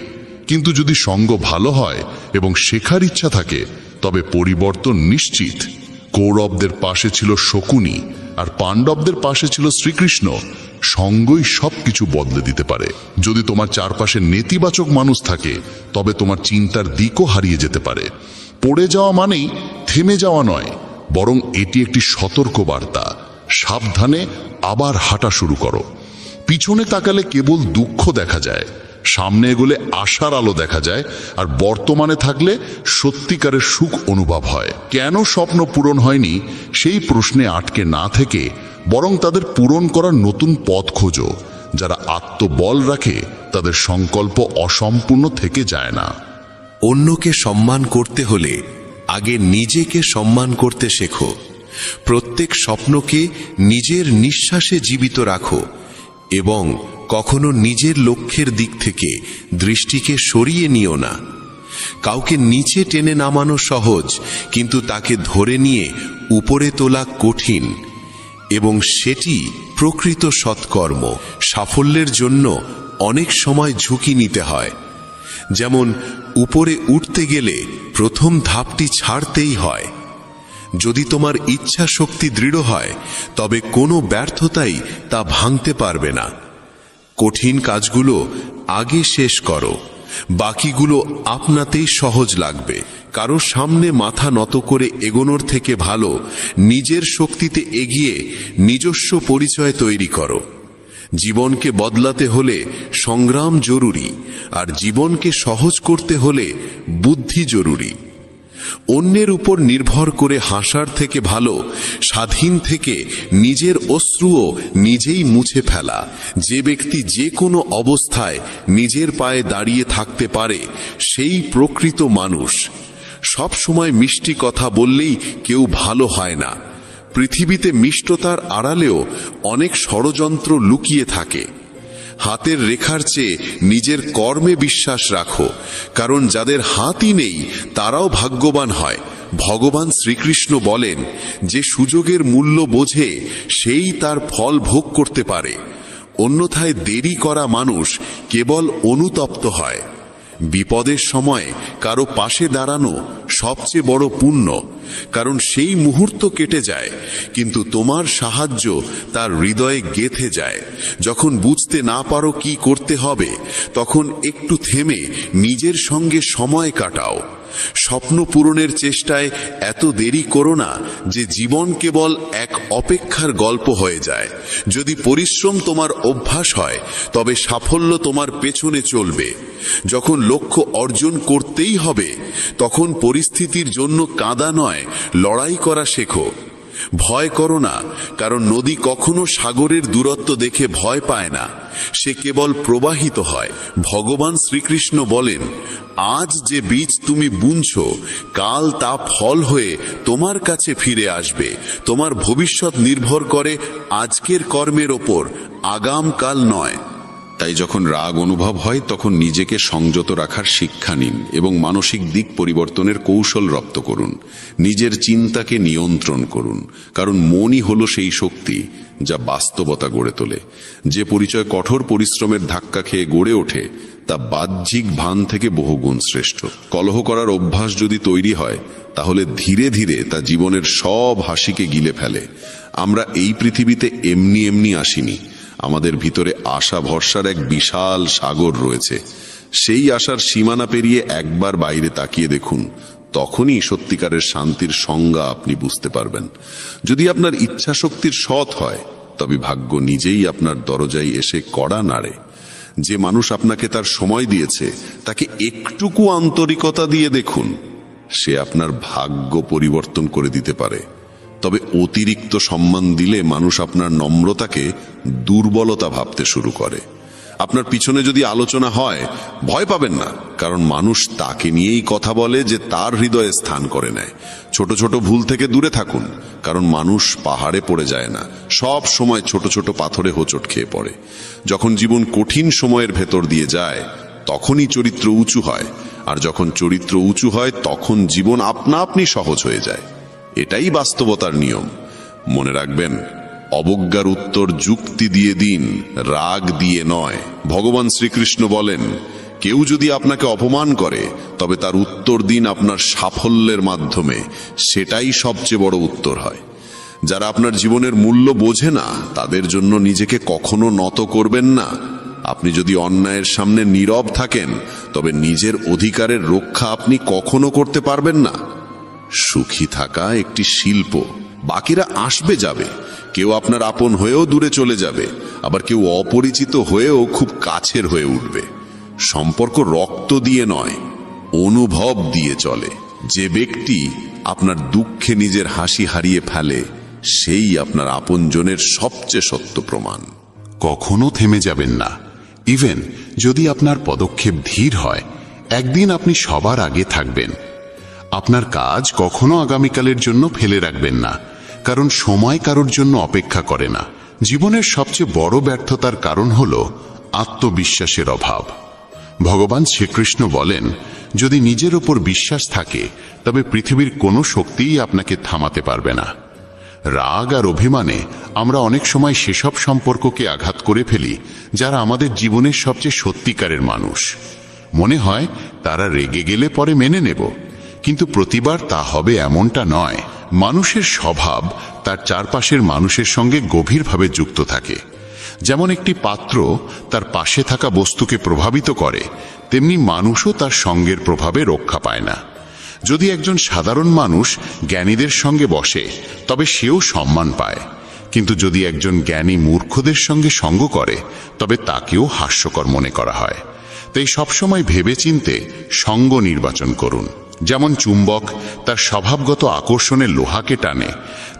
কিন্তু যদি সঙ্গ ভালো হয় এবং শেখার ইচ্ছা থাকে তবে পরিবর্তন নিশ্চিত। কৌরবদের পাশে ছিল শকুনি আর পাণ্ডবদের পাশে ছিল শ্রীকৃষ্ণ। সঙ্গই সবকিছু বদলে দিতে পারে। যদি তোমার চারপাশে নেতিবাচক মানুষ থাকে তবে তোমার চিন্তার দিকও হারিয়ে যেতে পারে। পড়ে যাওয়া মানেই থেমে যাওয়া নয়, বরং এটি একটি সতর্ক বার্তা। সাবধানে আবার হাঁটা শুরু করো। পিছনে তাকালে কেবল দুঃখ দেখা যায়, সামনে এগোলে আশার আলো দেখা যায়, আর বর্তমানে থাকলে সত্যিকারের সুখ অনুভব হয়। কেন স্বপ্ন পূরণ হয়নি সেই প্রশ্নে আটকে না থেকে বরং তাদের পূরণ করার নতুন পথ খোঁজো। যারা আত্মবল রাখে তাদের সংকল্প অসম্পূর্ণ থেকে যায় না। অন্যকে সম্মান করতে হলে আগে নিজেকে সম্মান করতে শেখো। প্রত্যেক স্বপ্নকে নিজের নিঃশ্বাসে জীবিত রাখো এবং কখনো নিজের লক্ষ্যের দিক থেকে দৃষ্টিকে সরিয়ে নিও না। কাউকে নিচে টেনে নামানো সহজ, কিন্তু তাকে ধরে নিয়ে উপরে তোলা কঠিন, এবং সেটি প্রকৃত সৎকর্ম। সাফল্যের জন্য অনেক সময় ঝুঁকি নিতে হয়। যেমন উপরে উঠতে গেলে প্রথম ধাপটি ছাড়তেই হয়। যদি তোমার ইচ্ছা শক্তি দৃঢ় হয় তবে কোনো ব্যর্থতাই তা ভাঙতে পারবে না। কঠিন কাজগুলো আগে শেষ করো, বাকিগুলো আপনাতেই সহজ লাগবে। কারো সামনে মাথা নত করে এগোনোর থেকে ভালো নিজের শক্তিতে এগিয়ে নিজস্ব পরিচয় তৈরি করো। জীবনকে বদলাতে হলে সংগ্রাম জরুরি, আর জীবনকে সহজ করতে হলে বুদ্ধি জরুরি। অন্যের উপর নির্ভর করে হাসার থেকে ভালো স্বাধীন থেকে নিজের অশ্রুও নিজেই মুছে ফেলা। যে ব্যক্তি যে কোনো অবস্থায় নিজের পায়ে দাঁড়িয়ে থাকতে পারে সেই প্রকৃত মানুষ। সব সময় মিষ্টি কথা বললেই কেউ ভালো হয় না। পৃথিবীতে মিষ্টতার আড়ালেও অনেক ষড়যন্ত্র লুকিয়ে থাকে। হাতের রেখার চেয়ে নিজের কর্মে বিশ্বাস রাখো, কারণ যাদের হাতই নেই তারাও ভাগ্যবান হয়। ভগবান শ্রীকৃষ্ণ বলেন, যে সুযোগের মূল্য বোঝে সেই তার ফল ভোগ করতে পারে, অন্যথায় দেরি করা মানুষ কেবল অনুতপ্ত হয়। বিপদের সময় কারো পাশে দাঁড়ানো সবচেয়ে বড় পুণ্য, কারণ সেই মুহূর্ত কেটে যায় কিন্তু তোমার সাহায্য তার হৃদয়ে গেঁথে যায়। যখন বুঝতে না পারো কি করতে হবে তখন একটু থেমে নিজের সঙ্গে সময় কাটাও। স্বপ্ন পূরণের চেষ্টায় এত দেরি করো না যে জীবন কেবল এক অপেক্ষার গল্প হয়ে যায়। যদি পরিশ্রম তোমার অভ্যাস হয় তবে সাফল্য তোমার পেছনে চলবে। যখন লক্ষ্য অর্জন করতেই হবে তখন পরিস্থিতির জন্য কাঁদা নয়, লড়াই করা শেখো। ভয় করো না, কারণ নদী কখনো সাগরের দূরত্ব দেখে ভয় পায় না, সে কেবল প্রবাহিত হয়। ভগবান শ্রীকৃষ্ণ বলেন, আজ যে বীজ তুমি বুনছো কাল তা ফল হয়ে তোমার কাছে ফিরে আসবে। তোমার ভবিষ্যৎ নির্ভর করে আজকের কর্মের ওপর, আগামকাল নয়। তাই যখন রাগ অনুভব হয় তখন নিজেকে সংযত রাখার শিক্ষা নিন এবং মানসিক দিক পরিবর্তনের কৌশল রপ্ত করুন। নিজের চিন্তাকে নিয়ন্ত্রণ করুন, কারণ মনই হলো সেই শক্তি যা বাস্তবতা গড়ে তোলে। যে পরিচয় কঠোর পরিশ্রমের ধাক্কা খেয়ে গড়ে ওঠে তা বাহ্যিক ভান থেকে বহুগুণ শ্রেষ্ঠ। কলহ করার অভ্যাস যদি তৈরি হয় তাহলে ধীরে ধীরে তা জীবনের সব হাসিকে গিলে ফেলে। আমরা এই পৃথিবীতে এমনি এমনি আসিনি, আমাদের ভিতরে আশা ভরসার এক বিশাল সাগর রয়েছে। সেই আশার সীমানা পেরিয়ে একবার বাইরে তাকিয়ে দেখুন, তখনই সত্যিকারের শান্তির সংজ্ঞা আপনি বুঝতে পারবেন। যদি আপনার ইচ্ছা শক্তির সৎ হয় তবে ভাগ্য নিজেই আপনার দরজায় এসে কড়া নাড়ে। যে মানুষ আপনাকে তার সময় দিয়েছে তাকে একটুকু আন্তরিকতা দিয়ে দেখুন, সে আপনার ভাগ্য পরিবর্তন করে দিতে পারে। তবে অতিরিক্ত সম্মান দিলে মানুষ আপনার নম্রতাকে দুর্বলতা ভাবতে শুরু করে। আপনার পিছনে যদি আলোচনা হয় ভয় পাবেন না, কারণ মানুষ তাকে নিয়েই কথা বলে যে তার হৃদয়ে স্থান করে নেয়। ছোট ছোট ভুল থেকে দূরে থাকুন, কারণ মানুষ পাহাড়ে পড়ে যায় না, সব সময় ছোট ছোট পাথরে হোঁচট খেয়ে পড়ে। যখন জীবন কঠিন সময়ের ভেতর দিয়ে যায় তখনই চরিত্র উঁচু হয়, আর যখন চরিত্র উঁচু হয় তখন জীবন আপনা আপনি সহজ হয়ে যায়। এটাই বাস্তবতার নিয়ম। মনে রাখবেন, অবজ্ঞার উত্তর যুক্তি দিয়ে দিন, রাগ দিয়ে নয়। ভগবান শ্রীকৃষ্ণ বলেন, কেউ যদি আপনাকে অপমান করে তবে তার উত্তর দিন আপনার সাফল্যের মাধ্যমে, সেটাই সবচেয়ে বড় উত্তর হয়। যারা আপনার জীবনের মূল্য বোঝে না তাদের জন্য নিজেকে কখনো নত করবেন না। আপনি যদি অন্যায়ের সামনে নীরব থাকেন তবে নিজের অধিকারের রক্ষা আপনি কখনো করতে পারবেন না। সুখী থাকা একটি শিল্প। বাকিরা আসবে যাবে, কেউ আপনার আপন হয়েও দূরে চলে যাবে, আবার কেউ অপরিচিত হয়েও খুব কাছের হয়ে উঠবে। সম্পর্ক রক্ত দিয়ে নয়, অনুভব দিয়ে চলে। যে ব্যক্তি আপনার দুঃখে নিজের হাসি হারিয়ে ফেলে সেই আপনার আপনজনের সবচেয়ে সত্য প্রমাণ। কখনো থেমে যাবেন না। ইভেন যদি আপনার পদক্ষেপ ধীর হয়, একদিন আপনি সবার আগে থাকবেন। আপনার কাজ কখনো আগামীকালের জন্য ফেলে রাখবেন না, কারণ সময় কারোর জন্য অপেক্ষা করে না। জীবনের সবচেয়ে বড় ব্যর্থতার কারণ হল আত্মবিশ্বাসের অভাব। ভগবান শ্রীকৃষ্ণ বলেন, যদি নিজের উপর বিশ্বাস থাকে তবে পৃথিবীর কোনো শক্তিই আপনাকে থামাতে পারবে না। রাগ আর অভিমানে আমরা অনেক সময় সেসব সম্পর্ককে আঘাত করে ফেলি যারা আমাদের জীবনের সবচেয়ে সত্যিকারের মানুষ। মনে হয় তারা রেগে গেলে পরে মেনে নেব, কিন্তু প্রতিবার তা হবে এমনটা নয়। মানুষের স্বভাব তার চারপাশের মানুষের সঙ্গে গভীরভাবে যুক্ত থাকে। যেমন একটি পাত্র তার পাশে থাকা বস্তুকে প্রভাবিত করে, তেমনি মানুষও তার সঙ্গের প্রভাবে রক্ষা পায় না। যদি একজন সাধারণ মানুষ জ্ঞানীদের সঙ্গে বসে তবে সেও সম্মান পায়, কিন্তু যদি একজন জ্ঞানী মূর্খদের সঙ্গে সঙ্গ করে তবে তাকেও হাস্যকর মনে করা হয়। তাই সবসময় ভেবেচিন্তে সঙ্গ নির্বাচন করুন। যেমন চুম্বক তার স্বভাবগত আকর্ষণে লোহাকে টানে,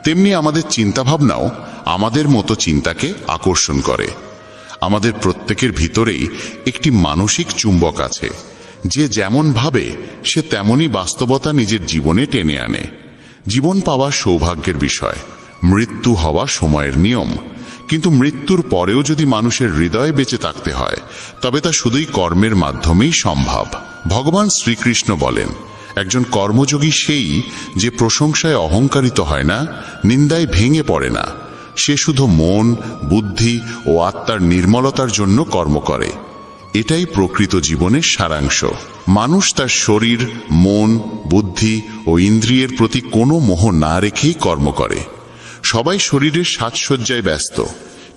তেমনি আমাদের চিন্তাভাবনাও আমাদের মতো চিন্তাকে আকর্ষণ করে। আমাদের প্রত্যেকের ভিতরেই একটি মানসিক চুম্বক আছে। যে যেমন ভাবে সে তেমনই বাস্তবতা নিজের জীবনে টেনে আনে। জীবন পাওয়া সৌভাগ্যের বিষয়, মৃত্যু হওয়া সময়ের নিয়ম। কিন্তু মৃত্যুর পরেও যদি মানুষের হৃদয়ে বেঁচে থাকতে হয় তবে তা শুধুই কর্মের মাধ্যমেই সম্ভব। ভগবান শ্রীকৃষ্ণ বলেন, একজন কর্মযোগী সেই যে প্রশংসায় অহংকারিত হয় না, নিন্দায় ভেঙে পড়ে না। সে শুধু মন, বুদ্ধি ও আত্মার নির্মলতার জন্য কর্ম করে। এটাই প্রকৃত জীবনের সারাংশ। মানুষ তার শরীর, মন, বুদ্ধি ও ইন্দ্রিয়ের প্রতি কোনো মোহ না রেখেই কর্ম করে। সবাই শরীরের সাজসজ্জায় ব্যস্ত,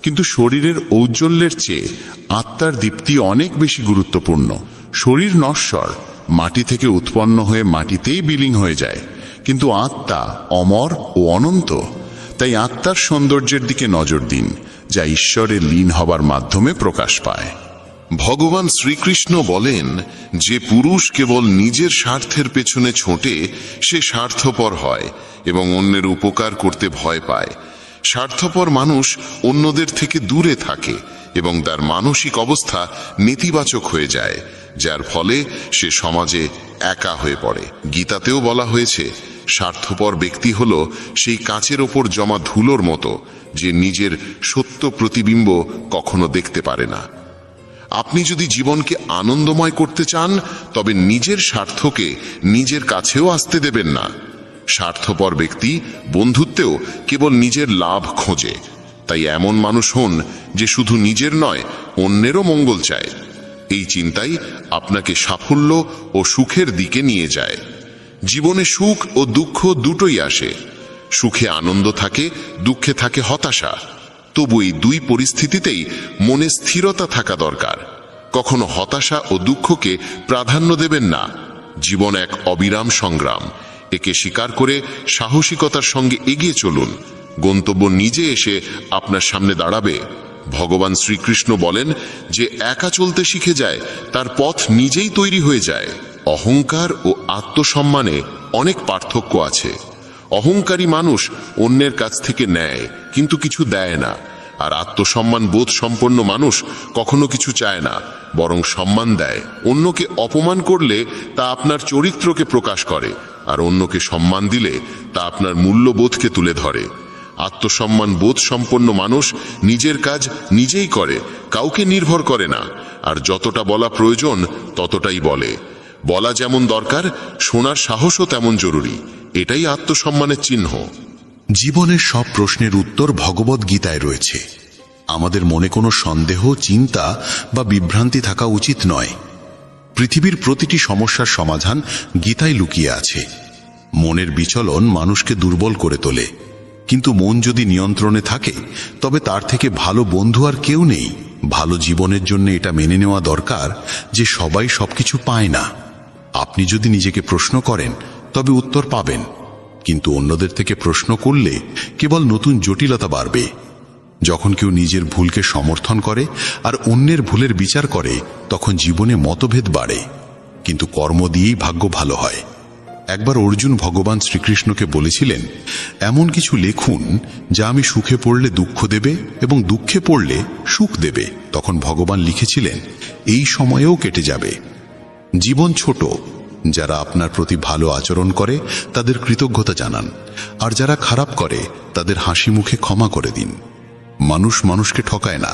কিন্তু শরীরের ঔজ্জ্বল্যের চেয়ে আত্মার দীপ্তি অনেক বেশি গুরুত্বপূর্ণ। শরীর নশ্বর, মাটি থেকে উৎপন্ন হয়ে মাটিতেই বিলীন হয়ে যায়, কিন্তু আত্মা অমর ও অনন্ত। তাই আত্মার সৌন্দর্যের দিকে নজর দিন, যা ঈশ্বরে লীন হবার মাধ্যমে প্রকাশ পায়। ভগবান শ্রীকৃষ্ণ বলেন, যে পুরুষ কেবল নিজের স্বার্থের পেছনে ছোটে সে স্বার্থপর হয় এবং অন্যের উপকার করতে ভয় পায়। স্বার্থপর মানুষ অন্যদের থেকে দূরে থাকে এবং তার মানসিক অবস্থা নেতিবাচক হয়ে যায়, যার ফলে সে সমাজে একা হয়ে পড়ে। গীতাতেও বলা হয়েছে, স্বার্থপর ব্যক্তি হল সেই কাচের ওপর জমা ধুলোর মতো, যে নিজের সত্য প্রতিবিম্ব কখনো দেখতে পারে না। আপনি যদি জীবনকে আনন্দময় করতে চান তবে নিজের স্বার্থকে নিজের কাছেও আসতে দেবেন না। স্বার্থপর ব্যক্তি বন্ধুত্বেও কেবল নিজের লাভ খোঁজে। তাই এমন মানুষ হন যে শুধু নিজের নয়, অন্যেরও মঙ্গল চায়। এই চিন্তাই আপনাকে সাফল্য ও সুখের দিকে নিয়ে যায়। জীবনে সুখ ও দুঃখ দুটোই আসে। সুখে আনন্দ থাকে, দুঃখে থাকে হতাশা। তবু এই দুই পরিস্থিতিতেই মনে স্থিরতা থাকা দরকার। কখনো হতাশা ও দুঃখকে প্রাধান্য দেবেন না। জীবন এক অবিরাম সংগ্রাম। একে স্বীকার করে সাহসিকতার সঙ্গে এগিয়ে চলুন। গন্তব্য নিজে এসে আপনার সামনে দাঁড়াবে। ভগবান শ্রীকৃষ্ণ বলেন, যে একা চলতে শিখে যায় তার পথ নিজেই তৈরি হয়ে যায়। অহংকার ও আত্মসম্মানে অনেক পার্থক্য আছে। অহংকারী মানুষ অন্যের কাছ থেকে নেয় কিন্তু কিছু দেয় না, আর আত্মসম্মান বোধ সম্পন্ন মানুষ কখনো কিছু চায় না, বরং সম্মান দেয়। অন্যকে অপমান করলে তা আপনার চরিত্রকে প্রকাশ করে, আর অন্যকে সম্মান দিলে তা আপনার মূল্যবোধকে তুলে ধরে। আত্মসম্মান বোধ সম্পন্ন মানুষ নিজের কাজ নিজেই করে, কাউকে নির্ভর করে না, আর যতটা বলা প্রয়োজন ততটাই বলে। বলা যেমন দরকার, শোনার সাহসও তেমন জরুরি। এটাই আত্মসম্মানের চিহ্ন। জীবনের সব প্রশ্নের উত্তর ভগবদ্ গীতায় রয়েছে। আমাদের মনে কোনো সন্দেহ, চিন্তা বা বিভ্রান্তি থাকা উচিত নয়। পৃথিবীর প্রতিটি সমস্যার সমাধান গীতায় লুকিয়ে আছে। মনের বিচলন মানুষকে দুর্বল করে তোলে, কিন্তু মন যদি নিয়ন্ত্রণে থাকে তবে তার থেকে ভালো বন্ধু আর কেউ নেই। ভালো জীবনের জন্য এটা মেনে নেওয়া দরকার যে সবাই সবকিছু পায় না। আপনি যদি নিজেকে প্রশ্ন করেন তবে উত্তর পাবেন, কিন্তু অন্যদের থেকে প্রশ্ন করলে কেবল নতুন জটিলতা বাড়বে। যখন কেউ নিজের ভুলকে সমর্থন করে আর অন্যের ভুলের বিচার করে তখন জীবনে মতভেদ বাড়ে, কিন্তু কর্ম দিয়েই ভাগ্য ভালো হয়। একবার অর্জুন ভগবান শ্রীকৃষ্ণকে বলেছিলেন, এমন কিছু লেখুন যা আমি সুখে পড়লে দুঃখ দেবে এবং দুঃখে পড়লে সুখ দেবে। তখন ভগবান লিখেছিলেন, এই সময়েও কেটে যাবে। জীবন ছোট, যারা আপনার প্রতি ভালো আচরণ করে তাদের কৃতজ্ঞতা জানান, আর যারা খারাপ করে তাদের হাসি মুখে ক্ষমা করে দিন। মানুষ মানুষকে ঠকায় না,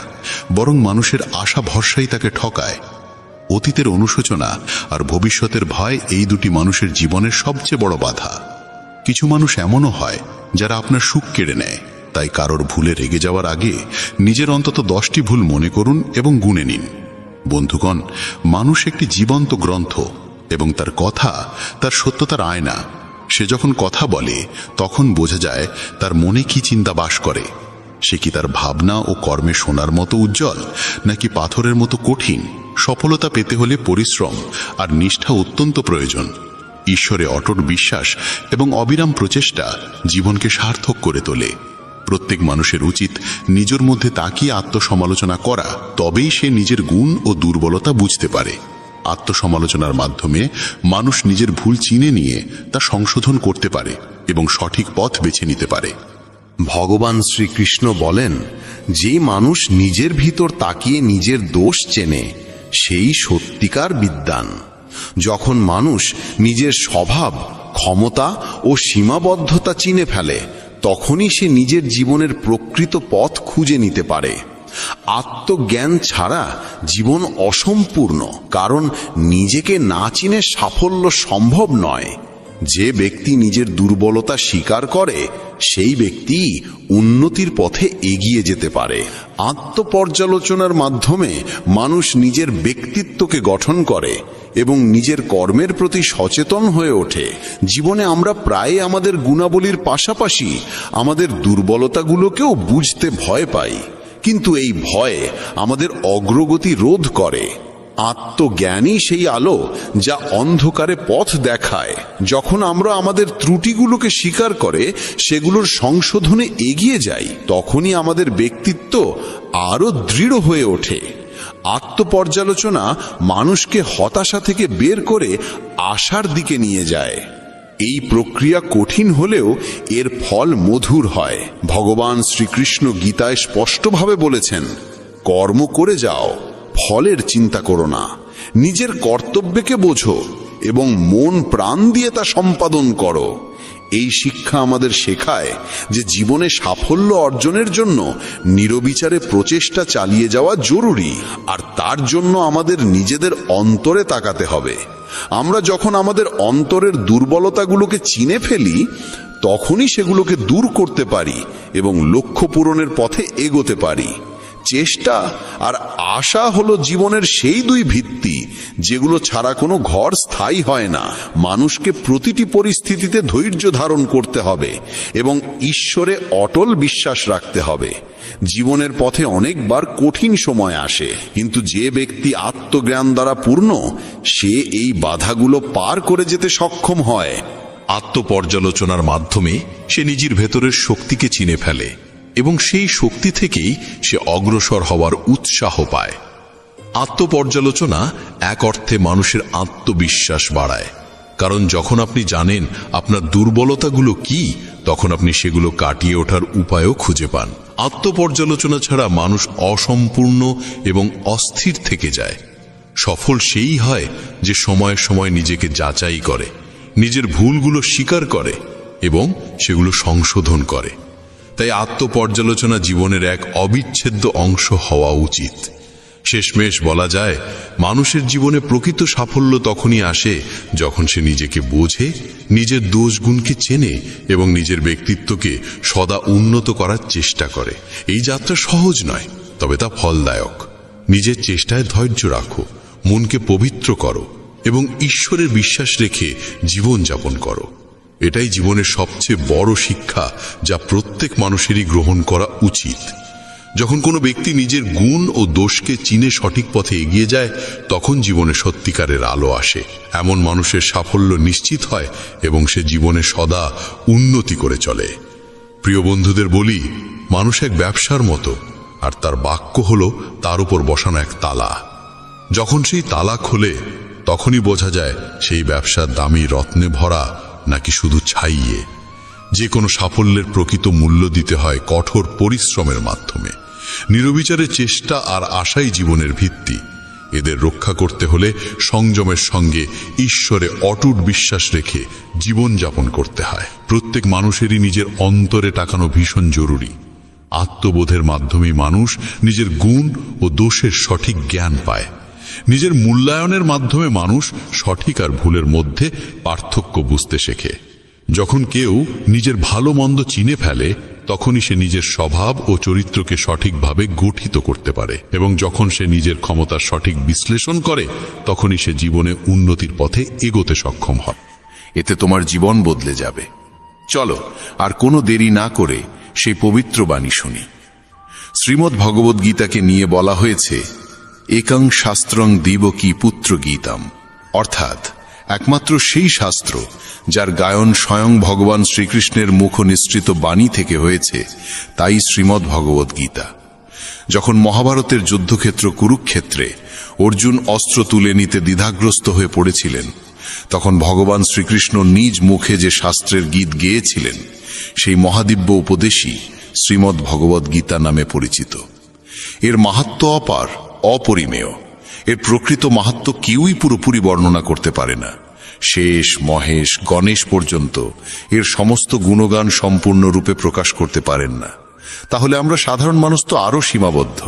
বরং মানুষের আশা ভরসাই তাকে ঠকায়। অতীতের অনুশোচনা আর ভবিষ্যতের ভয় এই দুটি মানুষের জীবনের সবচেয়ে বড় বাধা। কিছু মানুষ এমনও হয় যারা আপনার সুখ কেড়ে নেয়। তাই কারোর ভুলে রেগে যাওয়ার আগে নিজের অন্তত 10টি ভুল মনে করুন এবং গুনে নিন। বন্ধুগণ, মানুষ একটি জীবন্ত গ্রন্থ এবং তার কথা তার সত্যতার আয়না। সে যখন কথা বলে তখন বোঝা যায় তার মনে কি চিন্তা বাস করে। সে কি তার ভাবনা ও কর্মে সোনার মতো উজ্জ্বল, নাকি পাথরের মতো কঠিন? সফলতা পেতে হলে পরিশ্রম আর নিষ্ঠা অত্যন্ত প্রয়োজন। ঈশ্বরে অটট বিশ্বাস এবং অবিরাম প্রচেষ্টা জীবনকে সার্থক করে তোলে। প্রত্যেক মানুষের উচিত নিজের মধ্যে তাকিয়ে আত্মসমালোচনা করা, তবেই সে নিজের গুণ ও দুর্বলতা বুঝতে পারে। আত্মসমালোচনার মাধ্যমে মানুষ নিজের ভুল চিনে নিয়ে তা সংশোধন করতে পারে এবং সঠিক পথ বেছে নিতে পারে। ভগবান শ্রীকৃষ্ণ বলেন, যে মানুষ নিজের ভিতর তাকিয়ে নিজের দোষ চেনে সেই সত্যিকার বিদ্বান। যখন মানুষ নিজের স্বভাব, ক্ষমতা ও সীমাবদ্ধতা চিনে ফেলে তখনই সে নিজের জীবনের প্রকৃত পথ খুঁজে নিতে পারে। আত্মজ্ঞান ছাড়া জীবন অসম্পূর্ণ, কারণ নিজেকে না চিনে সাফল্য সম্ভব নয়। যে ব্যক্তি নিজের দুর্বলতা স্বীকার করে সেই ব্যক্তি উন্নতির পথে এগিয়ে যেতে পারে। আত্মপর্যালোচনার মাধ্যমে মানুষ নিজের ব্যক্তিত্বকে গঠন করে এবং নিজের কর্মের প্রতি সচেতন হয়ে ওঠে। জীবনে আমরা প্রায় আমাদের গুণাবলীর পাশাপাশি আমাদের দুর্বলতাগুলোকেও বুঝতে ভয় পাই, কিন্তু এই ভয় আমাদের অগ্রগতি রোধ করে। আত্মজ্ঞানই সেই আলো যা অন্ধকারে পথ দেখায়। যখন আমরা আমাদের ত্রুটিগুলোকে স্বীকার করে সেগুলোর সংশোধনে এগিয়ে যাই, তখনই আমাদের ব্যক্তিত্ব আরো দৃঢ় হয়ে ওঠে। আত্মপর্যালোচনা মানুষকে হতাশা থেকে বের করে আশার দিকে নিয়ে যায়। এই প্রক্রিয়া কঠিন হলেও এর ফল মধুর হয়। ভগবান শ্রীকৃষ্ণ গীতায় স্পষ্টভাবে বলেছেন, কর্ম করে যাও, ফলের চিন্তা করো না। নিজের কর্তব্যকে বোঝো এবং মন প্রাণ দিয়ে তা সম্পাদন করো। এই শিক্ষা আমাদের শেখায় যে জীবনে সাফল্য অর্জনের জন্য নিরবিচারে প্রচেষ্টা চালিয়ে যাওয়া জরুরি, আর তার জন্য আমাদের নিজেদের অন্তরে তাকাতে হবে। আমরা যখন আমাদের অন্তরের দুর্বলতাগুলোকে চিনে ফেলি তখনই সেগুলোকে দূর করতে পারি এবং লক্ষ্য পূরণের পথে এগোতে পারি। চেষ্টা আর আশা হলো জীবনের সেই দুই ভিত্তি যেগুলো ছাড়া কোনো ঘর স্থায়ী হয় না। মানুষকে প্রতিটি পরিস্থিতিতে ধৈর্য ধারণ করতে হবে এবং ঈশ্বরে অটল বিশ্বাস রাখতে হবে। জীবনের পথে অনেকবার কঠিন সময় আসে, কিন্তু যে ব্যক্তি আত্মজ্ঞান দ্বারা পূর্ণ সে এই বাধাগুলো পার করে যেতে সক্ষম হয়। আত্মপর্যালোচনার মাধ্যমে সে নিজের ভেতরের শক্তিকে চিনে ফেলে এবং সেই শক্তি থেকেই সে অগ্রসর হওয়ার উৎসাহ পায়। আত্মপর্যালোচনা এক অর্থে মানুষের আত্মবিশ্বাস বাড়ায়, কারণ যখন আপনি জানেন আপনার দুর্বলতাগুলো কি, তখন আপনি সেগুলো কাটিয়ে ওঠার উপায়ও খুঁজে পান। আত্মপর্যালোচনা ছাড়া মানুষ অসম্পূর্ণ এবং অস্থির থেকে যায়। সফল সেই হয় যে সময়ে সময়ে নিজেকে যাচাই করে, নিজের ভুলগুলো স্বীকার করে এবং সেগুলো সংশোধন করে। তাই আত্মপর্যালোচনা জীবনের এক অবিচ্ছেদ্য অংশ হওয়া উচিত। শেষমেশ বলা যায়, মানুষের জীবনে প্রকৃত সাফল্য তখনই আসে যখন সে নিজেকে বোঝে, নিজের দোষ গুণকে চেনে এবং নিজের ব্যক্তিত্বকে সদা উন্নত করার চেষ্টা করে। এই যাত্রা সহজ নয়, তবে তা ফলদায়ক। নিজের চেষ্টায় ধৈর্য রাখো, মনকে পবিত্র করো এবং ঈশ্বরের বিশ্বাস রেখে জীবন যাপন করো। এটাই জীবনের সবচেয়ে বড় শিক্ষা, যা প্রত্যেক মানুষেরই গ্রহণ করা উচিত। যখন কোনো ব্যক্তি নিজের গুণ ও দোষকে চিনে সঠিক পথে এগিয়ে যায়, তখন জীবনে সত্যিকারের আলো আসে। এমন মানুষের সাফল্য নিশ্চিত হয় এবং সে জীবনে সদা উন্নতি করে চলে। প্রিয় বন্ধুদের বলি, মানুষ এক ব্যবসার মতো, আর তার বাক্য হলো তার উপর বসানো এক তালা। যখন সেই তালা খোলে, তখনই বোঝা যায় সেই ব্যবসার দামি রত্নে ভরা নাকি শুধু ছাইয়ে। যে কোনো সাফল্যের প্রকৃত মূল্য দিতে হয় কঠোর পরিশ্রমের মাধ্যমে। নিরবিচারের চেষ্টা আর আশাই জীবনের ভিত্তি। এদের রক্ষা করতে হলে সংযমের সঙ্গে ঈশ্বরে অটুট বিশ্বাস রেখে জীবন যাপন করতে হয়। প্রত্যেক মানুষেরই নিজের অন্তরে তাকানো ভীষণ জরুরি। আত্মবোধের মাধ্যমেই মানুষ নিজের গুণ ও দোষের সঠিক জ্ঞান পায়। নিজের মূল্যায়নের মাধ্যমে মানুষ সঠিক আর ভুলের মধ্যে পার্থক্য বুঝতে শেখে। যখন কেউ নিজের ভালো মন্দ চিনে ফেলে, তখনই সে নিজের স্বভাব ও চরিত্রকে সঠিকভাবে গঠিত করতে পারে, এবং যখন সে নিজের ক্ষমতার সঠিক বিশ্লেষণ করে, তখনই সে জীবনে উন্নতির পথে এগোতে সক্ষম হয়। এতে তোমার জীবন বদলে যাবে। চলো আর কোনো দেরি না করে সেই পবিত্র বাণী শুনি। শ্রীমদ্ ভগবদ গীতাকে নিয়ে বলা হয়েছে, একং শাস্ত্রং দিবকী পুত্র গীতাম, অর্থাৎ একমাত্র সেই শাস্ত্র যার গায়ন স্বয়ং ভগবান শ্রীকৃষ্ণের মুখ নিঃসৃত বাণী থেকে হয়েছে, তাই শ্রীমদ্ ভগবদ গীতা। যখন মহাভারতের যুদ্ধক্ষেত্র কুরুক্ষেত্রে অর্জুন অস্ত্র তুলে নিতে দ্বিধাগ্রস্ত হয়ে পড়েছিলেন, তখন ভগবান শ্রীকৃষ্ণ নিজ মুখে যে শাস্ত্রের গীত গেয়েছিলেন, সেই মহাদিব্য উপদেশই শ্রীমদ্ ভগবদ গীতা নামে পরিচিত। এর মাহাত্ম্য অপার, অপরিমেয়। এর প্রকৃত মাহাত্ম্য কেউই পুরোপুরি বর্ণনা করতে পারে না। শেষ, মহেশ, গণেশ পর্যন্ত এর সমস্ত গুণগান সম্পূর্ণরূপে প্রকাশ করতে পারেন না। তাহলে আমরা সাধারণ মানুষ তো আরও সীমাবদ্ধ।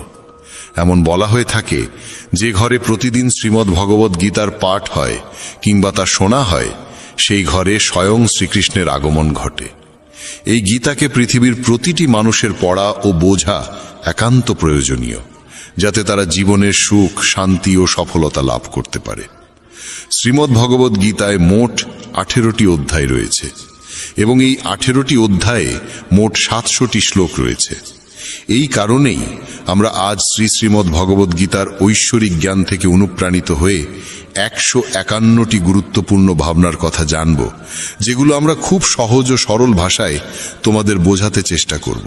এমন বলা হয়ে থাকে, যে ঘরে প্রতিদিন শ্রীমদ্ ভগবদ গীতার পাঠ হয় কিংবা তা শোনা হয়, সেই ঘরে স্বয়ং শ্রীকৃষ্ণের আগমন ঘটে। এই গীতাকে পৃথিবীর প্রতিটি মানুষের পড়া ও বোঝা একান্ত প্রয়োজনীয়, যাতে তারা জীবনের সুখ, শান্তি ও সফলতা লাভ করতে পারে। শ্রীমদ্ ভগবদ গীতায় মোট 18টি অধ্যায় রয়েছে এবং এই 18টি অধ্যায়ে মোট 700টি শ্লোক রয়েছে। এই কারণেই আমরা আজ শ্রীমদ্ ভগবদ গীতার ঐশ্বরিক জ্ঞান থেকে অনুপ্রাণিত হয়ে 151টি গুরুত্বপূর্ণ ভাবনার কথা জানব, যেগুলো আমরা খুব সহজ ও সরল ভাষায় তোমাদের বোঝাতে চেষ্টা করব।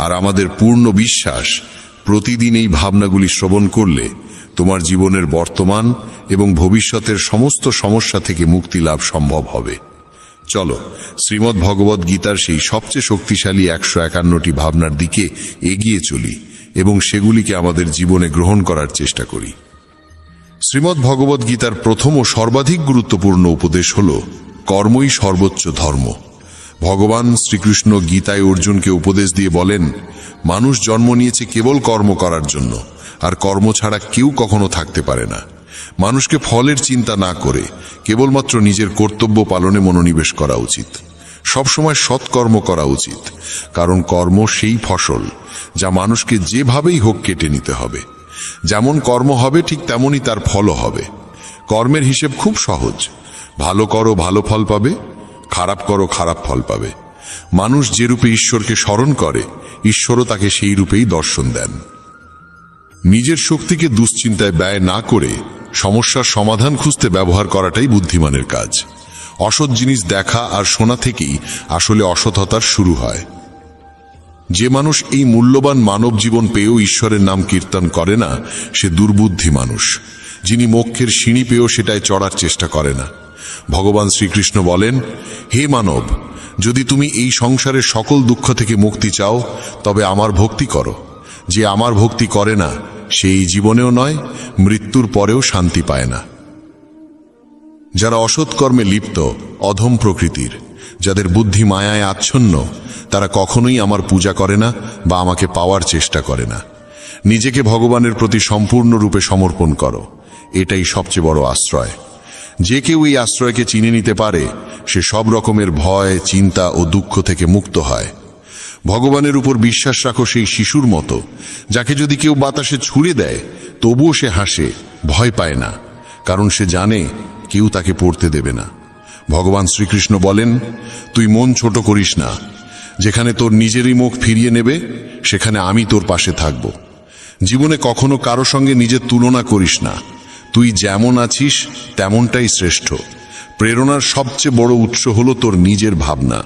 আর আমাদের পূর্ণ বিশ্বাস, প্রতিদিন এই ভাবনাগুলি শ্রবণ করলে তোমার জীবনের বর্তমান এবং ভবিষ্যতের সমস্ত সমস্যা থেকে মুক্তি লাভ সম্ভব হবে। চলো শ্রীমদ্ ভগবদ গীতার সেই সবচেয়ে শক্তিশালী 151টি ভাবনার দিকে এগিয়ে চলি এবং সেগুলিকে আমাদের জীবনে গ্রহণ করার চেষ্টা করি। শ্রীমদ্ ভগবদ গীতার প্রথম ও সর্বাধিক গুরুত্বপূর্ণ উপদেশ হল কর্মই সর্বোচ্চ ধর্ম। ভগবান শ্রীকৃষ্ণ গীতায় অর্জুনকে উপদেশ দিয়ে বলেন, মানুষ জন্ম নিয়েছে কেবল কর্ম করার জন্য, আর কর্ম ছাড়া কেউ কখনো থাকতে পারে না। মানুষকে ফলের চিন্তা না করে কেবলমাত্র নিজের কর্তব্য পালনে মনোনিবেশ করা উচিত। সবসময় সৎকর্ম করা উচিত, কারণ কর্ম সেই ফসল যা মানুষকে যেভাবেই হোক কেটে নিতে হবে। যেমন কর্ম হবে ঠিক তেমনই তার ফলও হবে। কর্মের হিসেব খুব সহজ। ভালো করো, ভালো ফল পাবে; খারাপ করো, খারাপ ফল পাবে। মানুষ যে রূপে ঈশ্বরকে স্মরণ করে, ঈশ্বরও তাকে সেই রূপেই দর্শন দেন। নিজের শক্তিকে দুশ্চিন্তায় ব্যয় না করে সমস্যার সমাধান খুঁজতে ব্যবহার করাটাই বুদ্ধিমানের কাজ। অসৎ জিনিস দেখা আর শোনা থেকেই আসলে অসৎতার শুরু হয়। যে মানুষ এই মূল্যবান মানব জীবন পেয়েও ঈশ্বরের নাম কীর্তন করে না, সে দুর্বুদ্ধি মানুষ, যিনি মোক্ষের সিঁড়ি পেয়েও সেটায় চড়ার চেষ্টা করে না। ভগবান শ্রীকৃষ্ণ বলেন, হে মানব, যদি তুমি এই সংসারের সকল দুঃখ থেকে মুক্তি চাও, তবে আমার ভক্তি করো। যে আমার ভক্তি করে না, সেই জীবনেও নয়, মৃত্যুর পরেও শান্তি পায় না। যারা অসৎ কর্মে লিপ্ত, অধম প্রকৃতির, যাদের বুদ্ধি মায়ায় আচ্ছন্ন, তারা কখনোই আমার পূজা করে না বা আমাকে পাওয়ার চেষ্টা করে না। নিজেকে ভগবানের প্রতি সম্পূর্ণরূপে সমর্পণ করো, এটাই সবচেয়ে বড় আশ্রয়। যে কেউ এই আশ্রয়কে চিনে নিতে পারে, সে সব রকমের ভয়, চিন্তা ও দুঃখ থেকে মুক্ত হয়। ভগবানের উপর বিশ্বাস রাখো সেই শিশুর মতো, যাকে যদি কেউ বাতাসে ছুঁড়ে দেয় তবুও সে হাসে, ভয় পায় না, কারণ সে জানে কেউ তাকে পড়তে দেবে না। ভগবান শ্রীকৃষ্ণ বলেন, তুই মন ছোট করিস না। যেখানে তোর নিজেরই মুখ ফিরিয়ে নেবে, সেখানে আমি তোর পাশে থাকব। জীবনে কখনো কারো সঙ্গে নিজের তুলনা করিস না। তুই যেমন আছিস তেমনটাই শ্রেষ্ঠ। প্রেরণার সবচেয়ে বড় উৎস হলো তোর নিজের ভাবনা।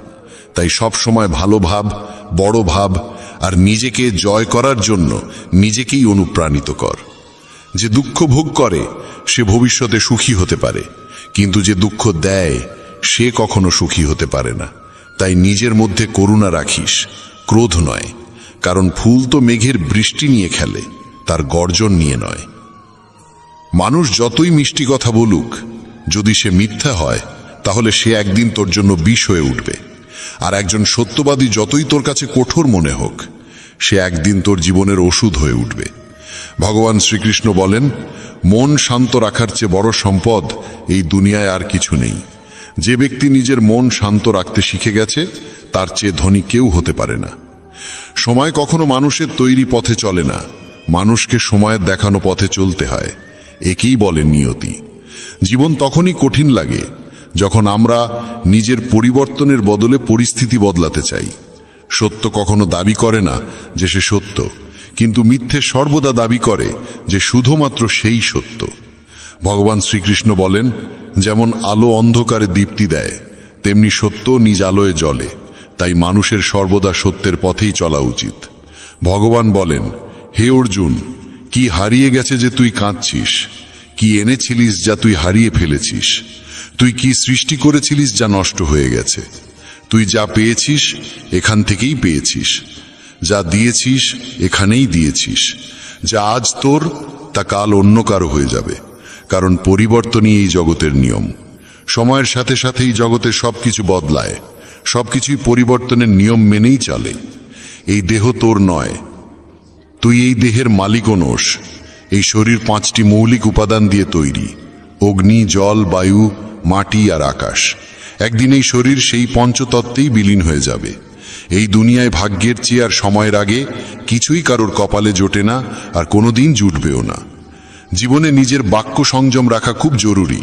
তাই সব সময় ভালো ভাব, বড় ভাব, আর নিজেকে জয় করার জন্য নিজেকেই অনুপ্রাণিত কর। যে দুঃখ ভোগ করে সে ভবিষ্যতে সুখী হতে পারে, কিন্তু যে দুঃখ দেয় সে কখনো সুখী হতে পারে না। তাই নিজের মধ্যে করুণা রাখিস, ক্রোধ নয়, কারণ ফুল তো মেঘের বৃষ্টি নিয়ে খেলে, তার গর্জন নিয়ে নয়। মানুষ যতই মিষ্টি কথা বলুক, যদি সে মিথ্যা হয় তাহলে সে একদিন তোর জন্য বিষ হয়ে উঠবে। আর একজন সত্যবাদী যতই তোর কাছে কঠোর মনে হোক, সে একদিন তোর জীবনের ওষুধ হয়ে উঠবে। ভগবান শ্রীকৃষ্ণ বলেন, মন শান্ত রাখার চেয়ে বড় সম্পদ এই দুনিয়ায় আর কিছু নেই। যে ব্যক্তি নিজের মন শান্ত রাখতে শিখে গেছে, তার চেয়ে ধনী কেউ হতে পারে না। সময় কখনো মানুষের তৈরি পথে চলে না, মানুষকে সময়ের দেখানো পথে চলতে হয়। একেই বলে নিয়তি। জীবন তখনই কঠিন লাগে যখন আমরা নিজের পরিবর্তনের বদলে পরিস্থিতি বদলাতে চাই। সত্য কখনো দাবি করে না যে সে সত্য, কিন্তু মিথ্যে সর্বদা দাবি করে যে শুধুমাত্র সেই সত্য। ভগবান শ্রীকৃষ্ণ বলেন, যেমন আলো অন্ধকারে দীপ্তি দেয়, তেমনি সত্য নিজ আলোয় জ্বলে। তাই মানুষের সর্বদা সত্যের পথেই চলা উচিত। ভগবান বলেন, হে অর্জুন, কি হারিয়ে গেছে যে তুই কাঁদছিস? কি এনেছিলিস যা তুই হারিয়ে ফেলেছিস? তুই কি সৃষ্টি করেছিলিস যা নষ্ট হয়ে গেছে? তুই যা পেয়েছিস এখান থেকেই পেয়েছিস, যা দিয়েছিস এখানেই দিয়েছিস। যা আজ তোর তা কাল অন্য কারো হয়ে যাবে, কারণ পরিবর্তনই এই জগতের নিয়ম। সময়ের সাথে সাথেই জগতের সবকিছু বদলায়, সবকিছুই পরিবর্তনের নিয়ম মেনেই চলে। এই দেহ তোর নয়, তুই এই দেহের মালিকও নোস। এই শরীর 5টি মৌলিক উপাদান দিয়ে তৈরি: অগ্নি, জল, বায়ু, মাটি আর আকাশ। একদিন এই শরীর সেই পঞ্চতত্ত্বেই বিলীন হয়ে যাবে। এই দুনিয়ায় ভাগ্যের চেয়ে আর সময়ের আগে কিছুই কারোর কপালে জোটে না, আর কোনোদিন জুটবেও না। জীবনে নিজের বাক্য সংযম রাখা খুব জরুরি,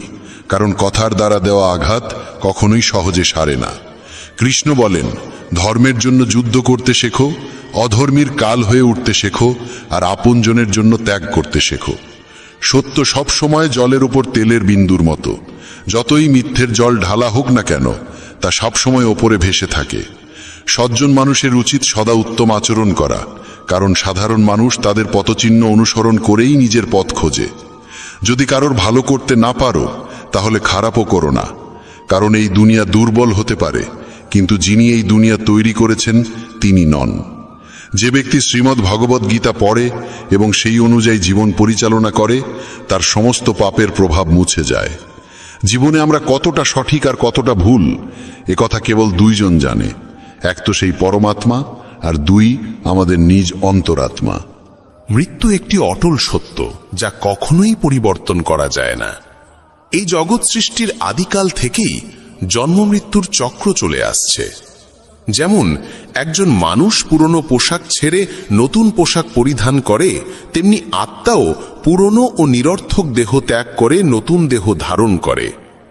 কারণ কথার দ্বারা দেওয়া আঘাত কখনোই সহজে সারে না। কৃষ্ণ বলেন, ধর্মের জন্য যুদ্ধ করতে শেখো, অধর্মীর কাল হয়ে উঠতে শেখো, আর আপনজনের জন্য ত্যাগ করতে শেখো। সত্য সব সময় জলের উপর তেলের বিন্দুর মতো। যতই মিথ্যের জল ঢালা হোক না কেন, তা সবসময় ওপরে ভেসে থাকে। সজ্জন মানুষের উচিত সদা উত্তম আচরণ করা, কারণ সাধারণ মানুষ তাদের পথচিহ্ন অনুসরণ করেই নিজের পথ খোঁজে। যদি কারোর ভালো করতে না পারো, তাহলে খারাপও করো না, কারণ এই দুনিয়া দুর্বল হতে পারে, কিন্তু যিনি এই দুনিয়া তৈরি করেছেন তিনি নন। যে ব্যক্তি শ্রীমদ্ ভগবদ গীতা পড়ে এবং সেই অনুযায়ী জীবন পরিচালনা করে, তার সমস্ত পাপের প্রভাব মুছে যায়। জীবনে আমরা কতটা সঠিক আর কতটা ভুল, একথা কেবল দুইজন জানে। এক তো সেই পরমাত্মা, আর দুই আমাদের নিজ অন্তরাত্মা। মৃত্যু একটি অটল সত্য, যা কখনোই পরিবর্তন করা যায় না। এই জগৎ সৃষ্টির আদিকাল থেকেই জন্ম মৃত্যুর চক্র চলে আসছে। যেমন একজন মানুষ পুরনো পোশাক ছেড়ে নতুন পোশাক পরিধান করে, তেমনি আত্মাও পুরনো ও নিরর্থক দেহ ত্যাগ করে নতুন দেহ ধারণ করে।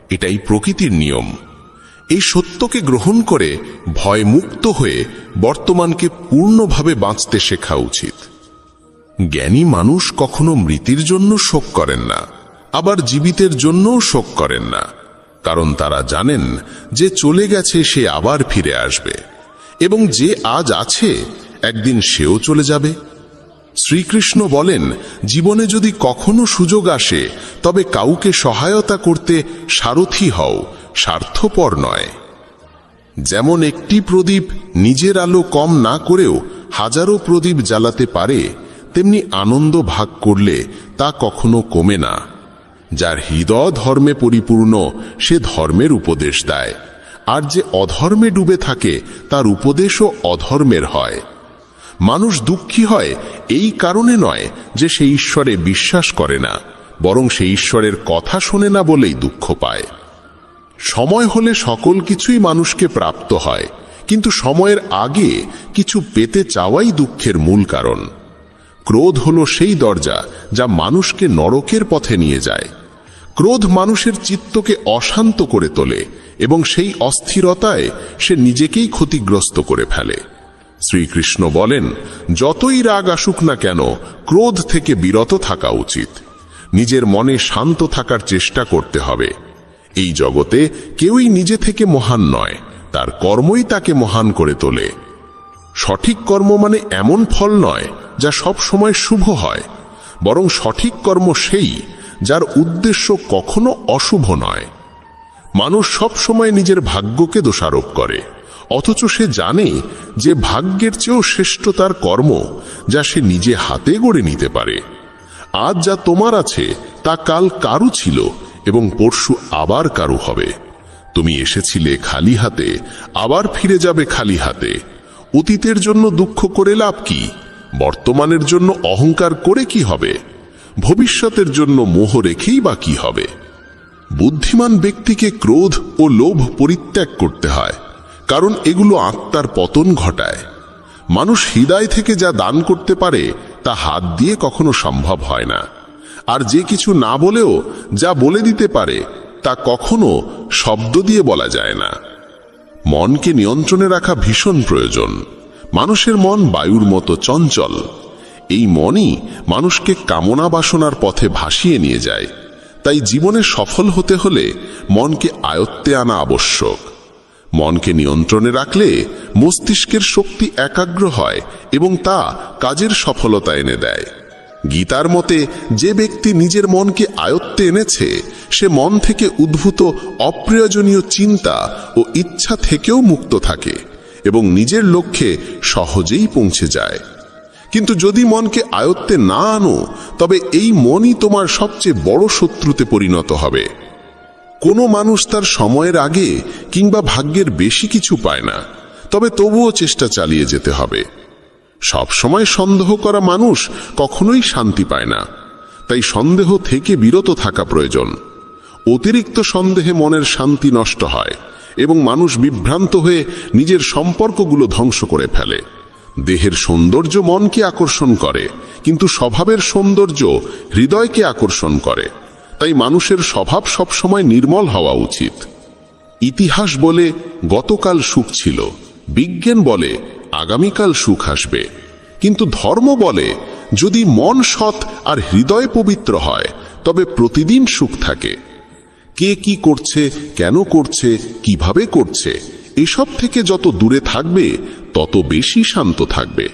এটাই প্রকৃতির নিয়ম। এই সত্যকে গ্রহণ করে ভয়মুক্ত হয়ে বর্তমানকে পূর্ণভাবে বাঁচতে শেখা উচিত। জ্ঞানী মানুষ কখনো মৃতের জন্য শোক করেন না, আবার জীবিতের জন্যও শোক করেন না, কারণ তারা জানেন যে চলে গেছে সে আবার ফিরে আসবে, এবং যে আজ আছে একদিন সেও চলে যাবে। শ্রীকৃষ্ণ বলেন, জীবনে যদি কখনো সুযোগ আসে, তবে কাউকে সহায়তা করতে সারথি হও, স্বার্থপর নয়। যেমন একটি প্রদীপ নিজের আলো কম না করেও হাজারো প্রদীপ জ্বালাতে পারে, তেমনি আনন্দ ভাগ করলে তা কখনো কমে না। যার হৃদয় ধর্মে পরিপূর্ণ, সে ধর্মের উপদেশ দেয়, আর যে অধর্মে ডুবে থাকে তার উপদেশও অধর্মের হয়। মানুষ দুঃখী হয় এই কারণে নয় যে সে ঈশ্বরে বিশ্বাস করে না, বরং সে ঈশ্বরের কথা শোনে না বলেই দুঃখ পায়। সময় হলে সকল কিছুই মানুষকে প্রাপ্ত হয়, কিন্তু সময়ের আগে কিছু পেতে চাওয়াই দুঃখের মূল কারণ। ক্রোধ হলো সেই দরজা যা মানুষকে নরকের পথে নিয়ে যায়। ক্রোধ মানুষের চিত্তকে অশান্ত করে তোলে এবং সেই অস্থিরতায় সে নিজেকেই ক্ষতিগ্রস্ত করে ফেলে। শ্রীকৃষ্ণ বলেন, যতই রাগ আসুক না কেন, ক্রোধ থেকে বিরত থাকা উচিত। নিজের মনে শান্ত থাকার চেষ্টা করতে হবে। এই জগতে কেউই নিজে থেকে মহান নয়, তার কর্মই তাকে মহান করে তোলে। সঠিক কর্ম মানে এমন ফল নয় যা সব সময় শুভ হয়, বরং সঠিক কর্ম সেই যার উদ্দেশ্য কখনো অশুভ নয়। মানুষ সব সময় নিজের ভাগ্যকে দোষারোপ করে, অথচ সে জানে যে ভাগ্যের চেয়েও শ্রেষ্ঠ তার কর্ম, যা সে নিজে হাতে গড়ে নিতে পারে। আজ যা তোমার আছে তা কাল কারু ছিল এবং পরশু আবার কারু হবে। তুমি এসেছিলে খালি হাতে, আবার ফিরে যাবে খালি হাতে। অতীতের জন্য দুঃখ করে লাভ কি? বর্তমানের জন্য অহংকার করে কি হবে? ভবিষ্যতের জন্য মোহ রেখেই বা কি হবে? বুদ্ধিমান ব্যক্তিকে ক্রোধ ও লোভ পরিত্যাগ করতে হয়, কারণ এগুলো আত্মার পতন ঘটায়। মানুষ হৃদয় থেকে যা দান করতে পারে তা হাত দিয়ে কখনো সম্ভব হয় না, আর যে কিছু না বলেও যা বলে দিতে পারে তা কখনো শব্দ দিয়ে বলা যায় না। মনকে নিয়ন্ত্রণে রাখা ভীষণ প্রয়োজন। মানুষের মন বায়ুর মতো চঞ্চল। এই মনই মানুষকে কামনা বাসনার পথে ভাসিয়ে নিয়ে যায়। তাই জীবনে সফল হতে হলে মনকে আয়ত্তে আনা আবশ্যক। মনকে নিয়ন্ত্রণে রাখলে মস্তিষ্কের শক্তি একাগ্র হয় এবং তা কাজের সফলতা এনে দেয়। গীতার মতে, যে ব্যক্তি নিজের মনকে আয়ত্তে এনেছে সে মন থেকে উদ্ভূত অপ্রয়োজনীয় চিন্তা ও ইচ্ছা থেকেও মুক্ত থাকে এবং নিজের লক্ষ্যে সহজেই পৌঁছে যায়। কিন্তু যদি মনকে আয়ত্তে না আনো, তবে এই মনই তোমার সবচেয়ে বড় শত্রুতে পরিণত হবে। কোনো মানুষ তার সময়ের আগে কিংবা ভাগ্যের বেশি কিছু পায় না, তবে তবুও চেষ্টা চালিয়ে যেতে হবে। সব সময় সন্দেহ করা মানুষ কখনোই শান্তি পায় না, তাই সন্দেহ থেকে বিরত থাকা প্রয়োজন। অতিরিক্ত সন্দেহে মনের শান্তি নষ্ট হয় এবং মানুষ বিভ্রান্ত হয়ে নিজের সম্পর্কগুলো ধ্বংস করে ফেলে। দেহের সৌন্দর্য মনকে আকর্ষণ করে, কিন্তু স্বভাবের সৌন্দর্য হৃদয়কে আকর্ষণ করে। তাই মানুষের স্বভাব সবসময় নির্মল হওয়া উচিত। ইতিহাস বলে গতকাল সুখ ছিল, বিজ্ঞান বলে আগামীকাল সুখ আসবে, কিন্তু ধর্ম বলে যদি মন সৎ আর হৃদয় পবিত্র হয় তবে প্রতিদিন সুখ থাকে। কে কি করছে, কেন করছে, কিভাবে করছে, এসব থেকে যত দূরে থাকবে তত বেশি শান্ত থাকবে।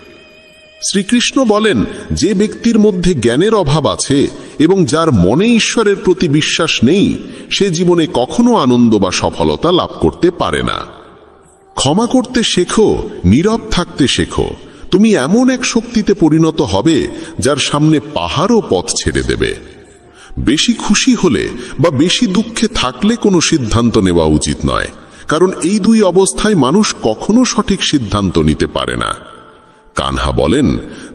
শ্রীকৃষ্ণ বলেন, যে ব্যক্তির মধ্যে জ্ঞানের অভাব আছে এবং যার মনে ঈশ্বরের প্রতি বিশ্বাস নেই, সে জীবনে কখনো আনন্দ বা সফলতা লাভ করতে পারে না। ক্ষমা করতে শেখো, নীরব থাকতে শেখো। তুমি এমন এক শক্তিতে পরিণত হবে যার সামনে পাহাড়ও পথ ছেড়ে দেবে। বেশি খুশি হলে বা বেশি দুঃখে থাকলে কোনো সিদ্ধান্ত নেওয়া উচিত নয়, কারণ এই দুই অবস্থায় মানুষ কখনো সঠিক সিদ্ধান্ত নিতে পারে না। কানহা বলেন,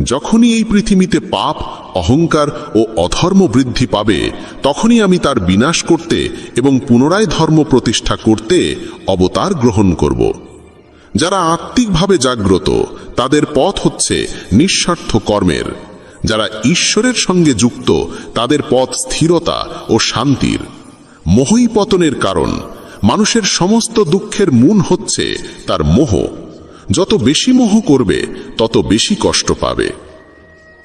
যখনই এই পৃথিবীতে পাপ, অহংকার ও অধর্ম বৃদ্ধি পাবে, তখনই আমি তার বিনাশ করতে এবং পুনরায় ধর্ম প্রতিষ্ঠা করতে অবতার গ্রহণ করব। যারা আত্মিকভাবে জাগ্রত তাদের পথ হচ্ছে নিঃস্বার্থ কর্মের। যারা ঈশ্বরের সঙ্গে যুক্ত তাদের পথ স্থিরতা ও শান্তির। মোহই পতনের কারণ। মানুষের সমস্ত দুঃখের মূল হচ্ছে তার মোহ। যত বেশি মোহ করবে তত বেশি কষ্ট পাবে।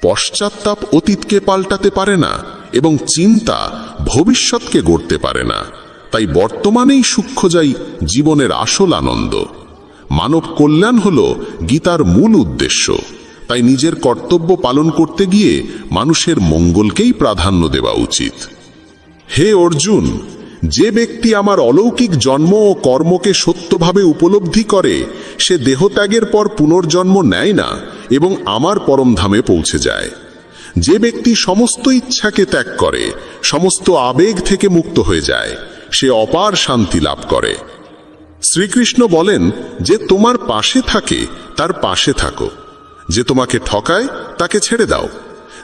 পশ্চাত্তাপ অতীতকে পাল্টাতে পারে না এবং চিন্তা ভবিষ্যৎকে গড়তে পারে না। তাই বর্তমানেই সূক্ষ্ম যাই জীবনের আসল আনন্দ। মানব কল্যাণ হল গীতার মূল উদ্দেশ্য। তাই নিজের কর্তব্য পালন করতে গিয়ে মানুষের মঙ্গলকেই প্রাধান্য দেওয়া উচিত। হে অর্জুন, যে ব্যক্তি আমার অলৌকিক জন্ম ও কর্মকে সত্যভাবে উপলব্ধি করে সে দেহত্যাগের পর পুনর্জন্ম নেয় না এবং আমার পরমধামে পৌঁছে যায়। যে ব্যক্তি সমস্ত ইচ্ছাকে ত্যাগ করে, সমস্ত আবেগ থেকে মুক্ত হয়ে যায়, সে অপার শান্তি লাভ করে। শ্রীকৃষ্ণ বলেন, যে তোমার পাশে থাকে তার পাশে থাকো, যে তোমাকে ঠকায় তাকে ছেড়ে দাও।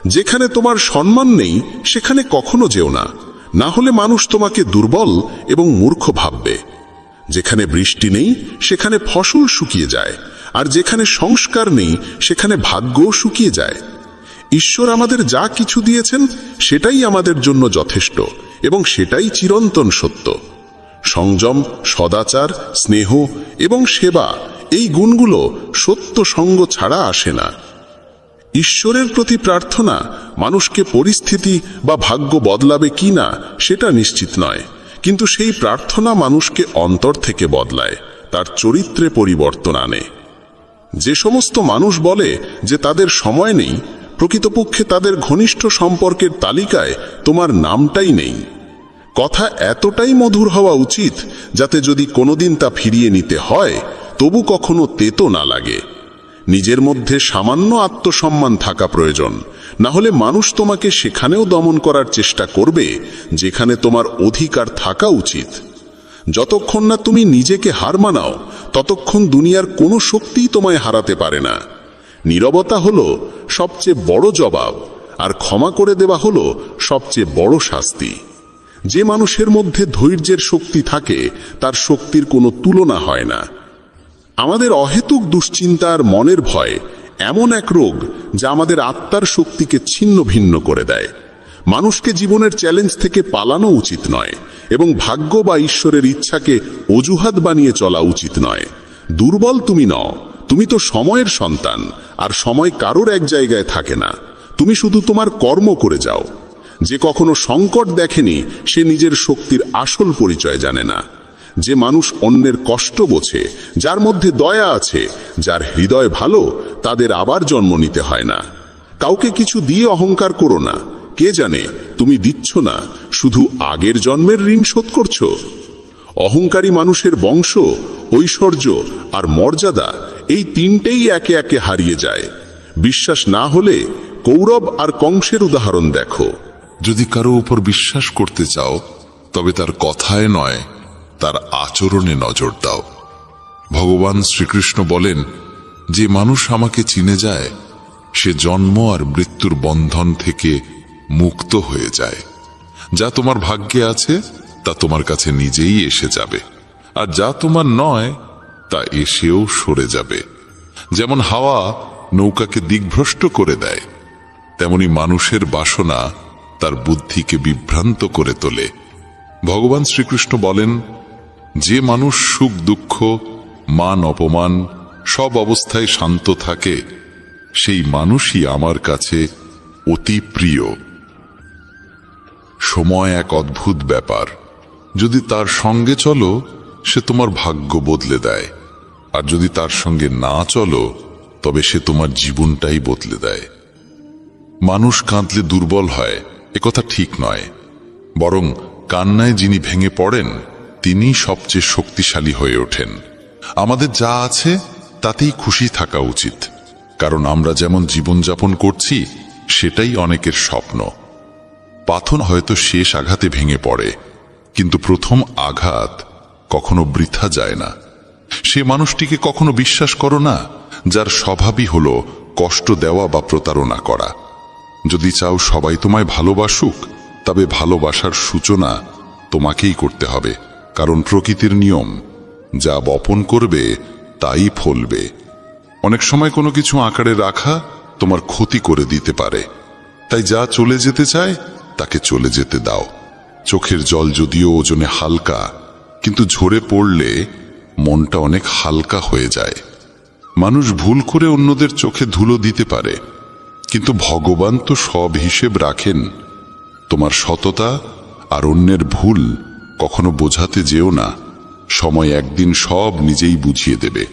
যেখানে তোমার সম্মান নেই সেখানে কখনো যেও না, না হলে মানুষ তোমাকে দুর্বল এবং মূর্খ ভাববে। যেখানে বৃষ্টি নেই সেখানে ফসল শুকিয়ে যায়, আর যেখানে সংস্কার নেই সেখানে ভাগ্যও শুকিয়ে যায়। ঈশ্বর আমাদের যা কিছু দিয়েছেন সেটাই আমাদের জন্য যথেষ্ট, এবং সেটাই চিরন্তন সত্য। সংযম, সদাচার, স্নেহ এবং সেবা, এই গুণগুলো সত্য সঙ্গ ছাড়া আসে না। ঈশ্বরের প্রতি প্রার্থনা মানুষকে পরিস্থিতি বা ভাগ্য বদলাবে কি না সেটা নিশ্চিত নয়, কিন্তু সেই প্রার্থনা মানুষকে অন্তর থেকে বদলায়, তার চরিত্রে পরিবর্তন আনে। যে সমস্ত মানুষ বলে যে তাদের সময় নেই, প্রকৃতপক্ষে তাদের ঘনিষ্ঠ সম্পর্কের তালিকায় তোমার নামটাই নেই। কথা এতটাই মধুর হওয়া উচিত যাতে যদি কোনোদিন তা ফিরিয়ে নিতে হয় তবু কখনো তেতো না লাগে। নিজের মধ্যে সামান্য আত্মসম্মান থাকা প্রয়োজন, না হলে মানুষ তোমাকে সেখানেও দমন করার চেষ্টা করবে যেখানে তোমার অধিকার থাকা উচিত। যতক্ষণ না তুমি নিজেকে হার মানাও ততক্ষণ দুনিয়ার কোনো শক্তিই তোমায় হারাতে পারে না। নীরবতা হলো সবচেয়ে বড় জবাব, আর ক্ষমা করে দেওয়া হলো সবচেয়ে বড় শাস্তি। যে মানুষের মধ্যে ধৈর্যের শক্তি থাকে তার শক্তির কোনো তুলনা হয় না। আমাদের অহেতুক দুশ্চিন্তার মনের ভয় এমন এক রোগ যা আমাদের আত্মার শক্তিকে ছিন্ন ভিন্ন করে দেয়। মানুষকে জীবনের চ্যালেঞ্জ থেকে পালানো উচিত নয়, এবং ভাগ্য বা ঈশ্বরের ইচ্ছাকে অজুহাত বানিয়ে চলা উচিত নয়। দুর্বল তুমি নও, তুমি তো সময়ের সন্তান, আর সময় কারোর এক জায়গায় থাকে না। তুমি শুধু তোমার কর্ম করে যাও। যে কখনো সংকট দেখেনি সে নিজের শক্তির আসল পরিচয় জানে না। যে মানুষ অন্যের কষ্ট বোঝে, যার মধ্যে দয়া আছে, যার হৃদয় ভালো, তাদের আবার জন্ম নিতে হয় না। কাউকে কিছু দিয়ে অহংকার করো না। কে জানে তুমি দিচ্ছ না, শুধু আগের জন্মের ঋণ শোধ করছো। অহংকারী মানুষের বংশ, ঐশ্বর্য আর মর্যাদা, এই তিনটেই একে একে হারিয়ে যায়। বিশ্বাস না হলে কৌরব আর কংসের উদাহরণ দেখো। যদি কারো উপর বিশ্বাস করতে চাও তবে তার কথায় নয়, তার আচরণে নজর দাও। ভগবান শ্রীকৃষ্ণ বলেন, যে মানুষ আমাকে চিনে যায় সে জন্ম আর মৃত্যুর বন্ধন থেকে মুক্ত হয়ে যায়। যা তোমার ভাগ্যে আছে তা তোমার কাছে নিজেই এসে যাবে, আর যা তোমার নয় তা এসেও সরে যাবে। যেমন হাওয়া নৌকাকে দিকভ্রষ্ট করে দেয়, তেমনি মানুষের বাসনা তার বুদ্ধিকে বিভ্রান্ত করে তোলে। ভগবান শ্রীকৃষ্ণ বলেন, যে মানুষ সুখ দুঃখ, মান অপমান সব অবস্থায় শান্ত থাকে সেই মানুষই আমার কাছে অতি প্রিয়। সময় এক অদ্ভুত ব্যাপার। যদি তার সঙ্গে চলো সে তোমার ভাগ্য বদলে দেয়, আর যদি তার সঙ্গে না চলো তবে সে তোমার জীবনটাই বদলে দেয়। মানুষ কাঁদলে দুর্বল হয় একথা ঠিক নয়, বরং কান্নায় যিনি ভেঙে পড়েন তিনি সবচেয়ে শক্তিশালী হয়ে ওঠেন। আমাদের যা আছে তাতেই খুশি থাকা উচিত, কারণ আমরা যেমন জীবনযাপন করছি সেটাই অনেকের স্বপ্ন। পাথর হয়তো শেষ আঘাতে ভেঙে পড়ে, কিন্তু প্রথম আঘাত কখনো বৃথা যায় না। সে মানুষটিকে কখনো বিশ্বাস করো না যার স্বভাবই হলো কষ্ট দেওয়া বা প্রতারণা করা। যদি চাও সবাই তোমায় ভালোবাসুক, তবে ভালোবাসার সূচনা তোমাকেই করতে হবে, কারণ প্রকৃতির নিয়ম, যা বপন করবে তাই ফলবে। অনেক সময় কোনো কিছু আঁকড়ে রাখা তোমার ক্ষতি করে দিতে পারে, তাই যা চলে যেতে চায় তাকে চলে যেতে দাও। চোখের জল যদিও ওজনে হালকা, কিন্তু ঝরে পড়লে মনটা অনেক হালকা হয়ে যায়। মানুষ ভুল করে অন্যদের চোখে ধুলো দিতে পারে, কিন্তু ভগবান তো সব হিসেব রাখেন। তোমার সততা আর অন্যের ভুল কখনো বোঝাতে যেও না, সময় একদিন সব নিজেই বুঝিয়ে দেবে।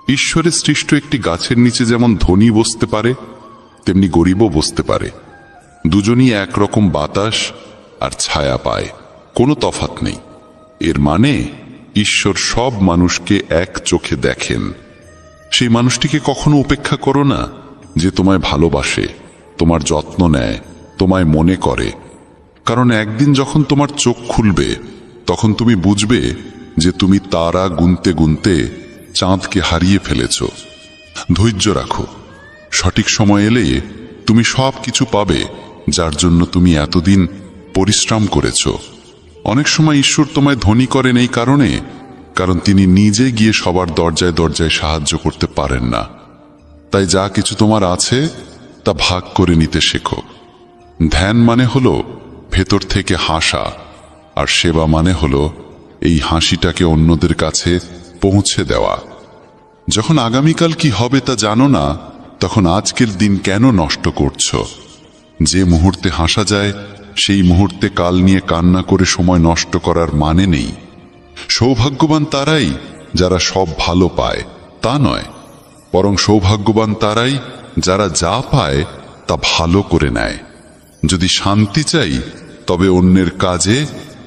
ঈশ্বরের সৃষ্ট একটি গাছের নিচে যেমন ধনী বসতে পারে তেমনি গরিবও বসতে পারে। দুজনই একরকম বাতাস আর ছায়া পায়, কোনো তফাৎ নেই। এর মানে ঈশ্বর সব মানুষকে এক চোখে দেখেন। সেই মানুষটিকে কখনো উপেক্ষা করো না যে তোমায় ভালোবাসে, তোমার যত্ন নেয়, তোমায় মনে করে, কারণ একদিন যখন তোমার চোখ খুলবে তখন তুমি বুঝবে যে তুমি তারা গুনতে গুনতে চাঁদকে হারিয়ে ফেলেছ। ধৈর্য রাখো, সঠিক সময় এলে তুমি সব কিছু পাবে, যার জন্য তুমি এতদিন পরিশ্রম করেছ। অনেক সময় ঈশ্বর তোমায় ধনী করেন এই কারণ তিনি নিজে গিয়ে সবার দরজায় দরজায় সাহায্য করতে পারেন না। তাই যা কিছু তোমার আছে তা ভাগ করে নিতে শেখো। ধ্যান মানে হলো ভেতর থেকে হাসা, আর সেবা মানে হলো এই হাসিটাকে অন্যদের কাছে পৌঁছে দেওয়া। যখন আগামীকাল কি হবে তা জানো না, তখন আজকের দিন কেন নষ্ট করছো? যে মুহূর্তে হাসা যায় সেই মুহূর্তে কাল নিয়ে কান্না করে সময় নষ্ট করার মানে নেই। সৌভাগ্যবান তারাই যারা সব ভালো পায় তা নয়, বরং সৌভাগ্যবান তারাই যারা যা পায় তা ভালো করে নেয়। যদি শান্তি চাই তবে অন্যের কাজে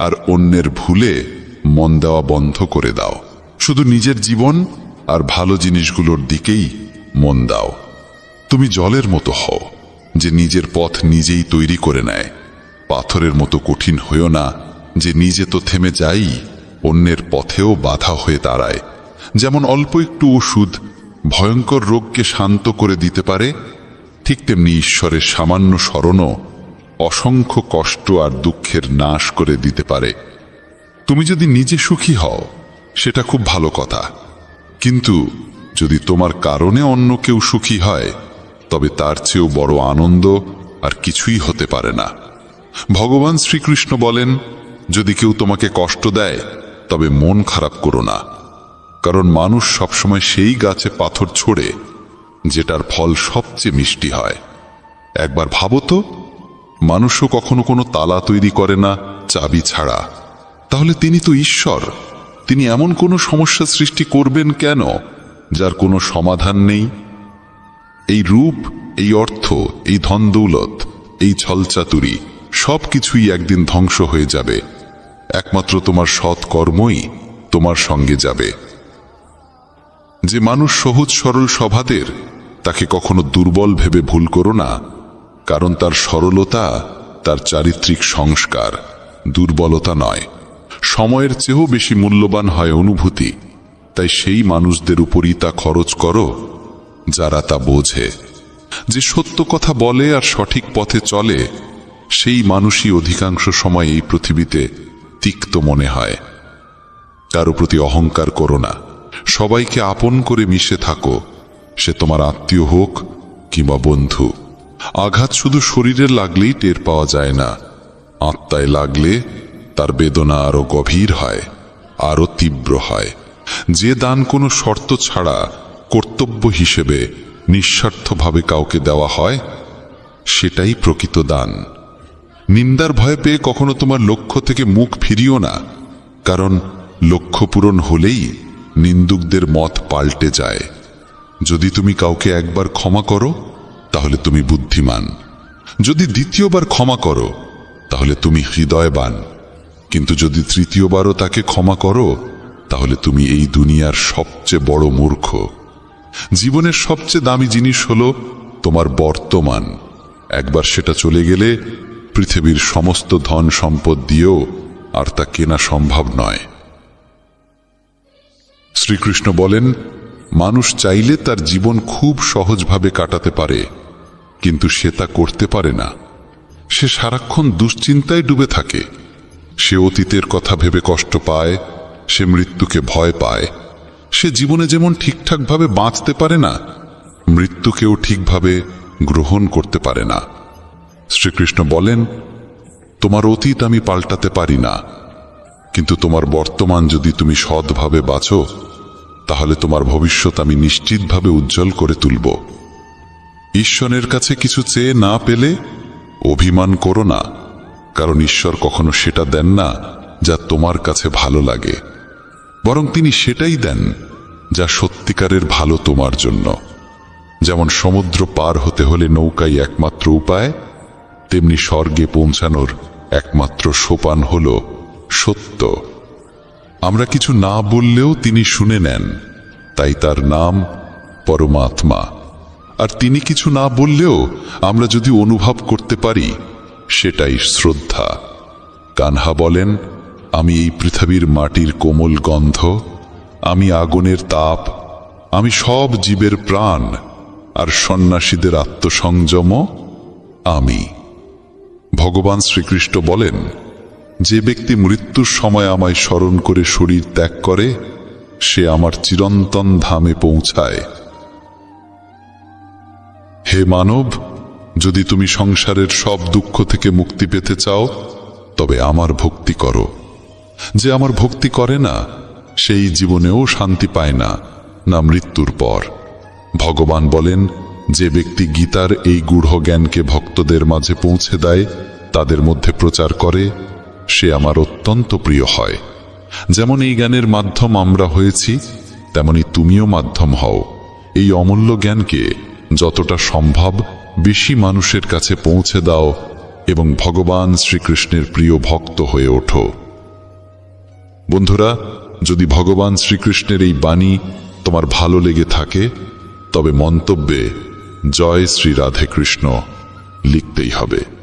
আর অন্যের ভুলে মন দেওয়া বন্ধ করে দাও। শুধু নিজের জীবন আর ভালো জিনিসগুলোর দিকেই মন দাও। তুমি জলের মতো হও যে নিজের পথ নিজেই তৈরি করে নেয়। পাথরের মতো কঠিন হইও না যে নিজে তো থেমে যাই, অন্যের পথেও বাধা হয়ে দাঁড়ায়। যেমন অল্প একটু ওষুধ ভয়ঙ্কর রোগকে শান্ত করে দিতে পারে, ঠিক তেমনি ঈশ্বরের সামান্য স্মরণও অসংখ্য কষ্ট আর দুঃখের নাশ করে দিতে পারে। তুমি যদি নিজে সুখী হও সেটা খুব ভালো কথা, কিন্তু যদি তোমার কারণে অন্য কেউ সুখী হয় তবে তার চেয়েও বড় আনন্দ আর কিছুই হতে পারে না। ভগবান শ্রীকৃষ্ণ বলেন, যদি কেউ তোমাকে কষ্ট দেয় তবে মন খারাপ করো না, কারণ মানুষ সবসময় সেই গাছে পাথর ছোড়ে যেটার ফল সবচেয়ে মিষ্টি হয়। একবার ভাবো তো, মানুষও কখনো কোনো তালা তৈরি করে না চাবি ছাড়া। তাহলে তিনি তো ঈশ্বর, তিনি এমন কোনো সমস্যা সৃষ্টি করবেন কেন যার কোনো সমাধান নেই? এই রূপ, এই অর্থ, এই ধন দৌলত, এই ছলচাতুরি সবকিছুই একদিন ধ্বংস হয়ে যাবে। একমাত্র তোমার সৎ কর্মই তোমার সঙ্গে যাবে। যে মানুষ সহজ সরল স্বভাবের, তাকে কখনো দুর্বল ভেবে ভুল করো না, কারণ তার সরলতা তার চারিত্রিক সংস্কার, দুর্বলতা নয়। সময়ের চেয়েও বেশি মূল্যবান হয় অনুভূতি, তাই সেই মানুষদের উপরই তা খরচ করো যারা তা বোঝে। যে সত্য কথা বলে আর সঠিক পথে চলে সেই মানুষই অধিকাংশ সময় এই পৃথিবীতে তিক্ত মনে হয়। কারো প্রতি অহংকার করো না, সবাইকে আপন করে মিশে থাকো, সে তোমার আত্মীয় হোক কিংবা বন্ধু। আঘাত শুধু শরীরে লাগলেই টের পাওয়া যায় না, আত্মায় লাগলে তার বেদনা আরো গভীর হয়, আরো তীব্র হয়। যে দান কোনো শর্ত ছাড়া কর্তব্য হিসেবে নিঃস্বার্থভাবে কাউকে দেওয়া হয় সেটাই প্রকৃত দান। নিন্দার ভয় পেয়ে কখনো তোমার লক্ষ্য থেকে মুখ ফিরিও না, কারণ লক্ষ্য পূরণ হলেই নিন্দুকদের মত পাল্টে যায়। যদি তুমি কাউকে একবার ক্ষমা করো তাহলে তুমি বুদ্ধিমান, যদি দ্বিতীয়বার ক্ষমা করো তাহলে তুমি হৃদয়বান, কিন্তু যদি তৃতীয়বারও তাকে ক্ষমা করো তাহলে তুমি এই দুনিয়ার সবচেয়ে বড় মূর্খ। জীবনের সবচেয়ে দামি জিনিস হলো তোমার বর্তমান। একবার সেটা চলে গেলে পৃথিবীর সমস্ত ধন সম্পদ দিয়েও আর তা কেনা সম্ভব নয়। শ্রীকৃষ্ণ বলেন, মানুষ চাইলে তার জীবন খুব সহজভাবে কাটাতে পারে, কিন্তু সে তা করতে পারে না। সে সারাক্ষণ দুশ্চিন্তায় ডুবে থাকে। সে অতীতের কথা ভেবে কষ্ট পায়, সে মৃত্যুকে ভয় পায়। সে জীবনে যেমন ঠিকঠাকভাবে বাঁচতে পারে না, মৃত্যুকেও ঠিকভাবে গ্রহণ করতে পারে না। শ্রীকৃষ্ণ বলেন, তোমার অতীত আমি পাল্টাতে পারি না, কিন্তু তোমার বর্তমান যদি তুমি সৎভাবে বাঁচো তাহলে তোমার ভবিষ্যৎ আমি নিশ্চিতভাবে উজ্জ্বল করে তুলব। ঈশ্বরের কাছে কিছু চেয়ে না পেলে অভিমান করো না, কারণ ঈশ্বর কখনো সেটা দেন না যা তোমার কাছে ভালো লাগে, বরং তিনি সেটাই দেন যা সত্যিকারের ভালো তোমার জন্য। যেমন সমুদ্র পার হতে হলে নৌকাই একমাত্র উপায়, তেমনি স্বর্গে পৌঁছানোর একমাত্র সোপান হল সত্য। আমরা কিছু না বললেও তিনি শুনে নেন, তাই তার নাম পরমাত্মা। আর তিনি কিছু না বললেও আমরা যদি অনুভব করতে পারি সেটাই শ্রদ্ধা। কানহা বলেন, আমি এই পৃথিবীর মাটির কোমল গন্ধ, আমি আগুনের তাপ, আমি সব জীবের প্রাণ, আর সন্ন্যাসীদের আত্মসংযমও আমি। ভগবান শ্রীকৃষ্ণ বলেন, যে ব্যক্তি মৃত্যুর সময় আমায় স্মরণ করে শরীর ত্যাগ করে সে আমার চিরন্তন ধামে পৌঁছায়। হে মানব, যদি তুমি সংসারের সব দুঃখ থেকে মুক্তি পেতে চাও তবে আমার ভক্তি করো। যে আমার ভক্তি করে না সেই জীবনেও শান্তি পায় না, না মৃত্যুর পর। ভগবান বলেন, যে ব্যক্তি গীতার এই গূঢ় জ্ঞানকে ভক্তদের মাঝে পৌঁছে দেয়, তাদের মধ্যে প্রচার করে, সে আমার অত্যন্ত প্রিয় হয়। যেমন এই জ্ঞানের মাধ্যম আমরা হয়েছি, তেমনি তুমিও মাধ্যম হও। এই অমূল্য জ্ঞানকে যতটা সম্ভব বেশি মানুষের কাছে পৌঁছে দাও এবং ভগবান শ্রীকৃষ্ণের প্রিয় ভক্ত হয়ে ওঠো। বন্ধুরা, যদি ভগবান শ্রীকৃষ্ণের এই বাণী তোমার ভালো লেগে থাকে তবে মন্তব্যে জয় শ্রী রাধে কৃষ্ণ লিখতেই হবে।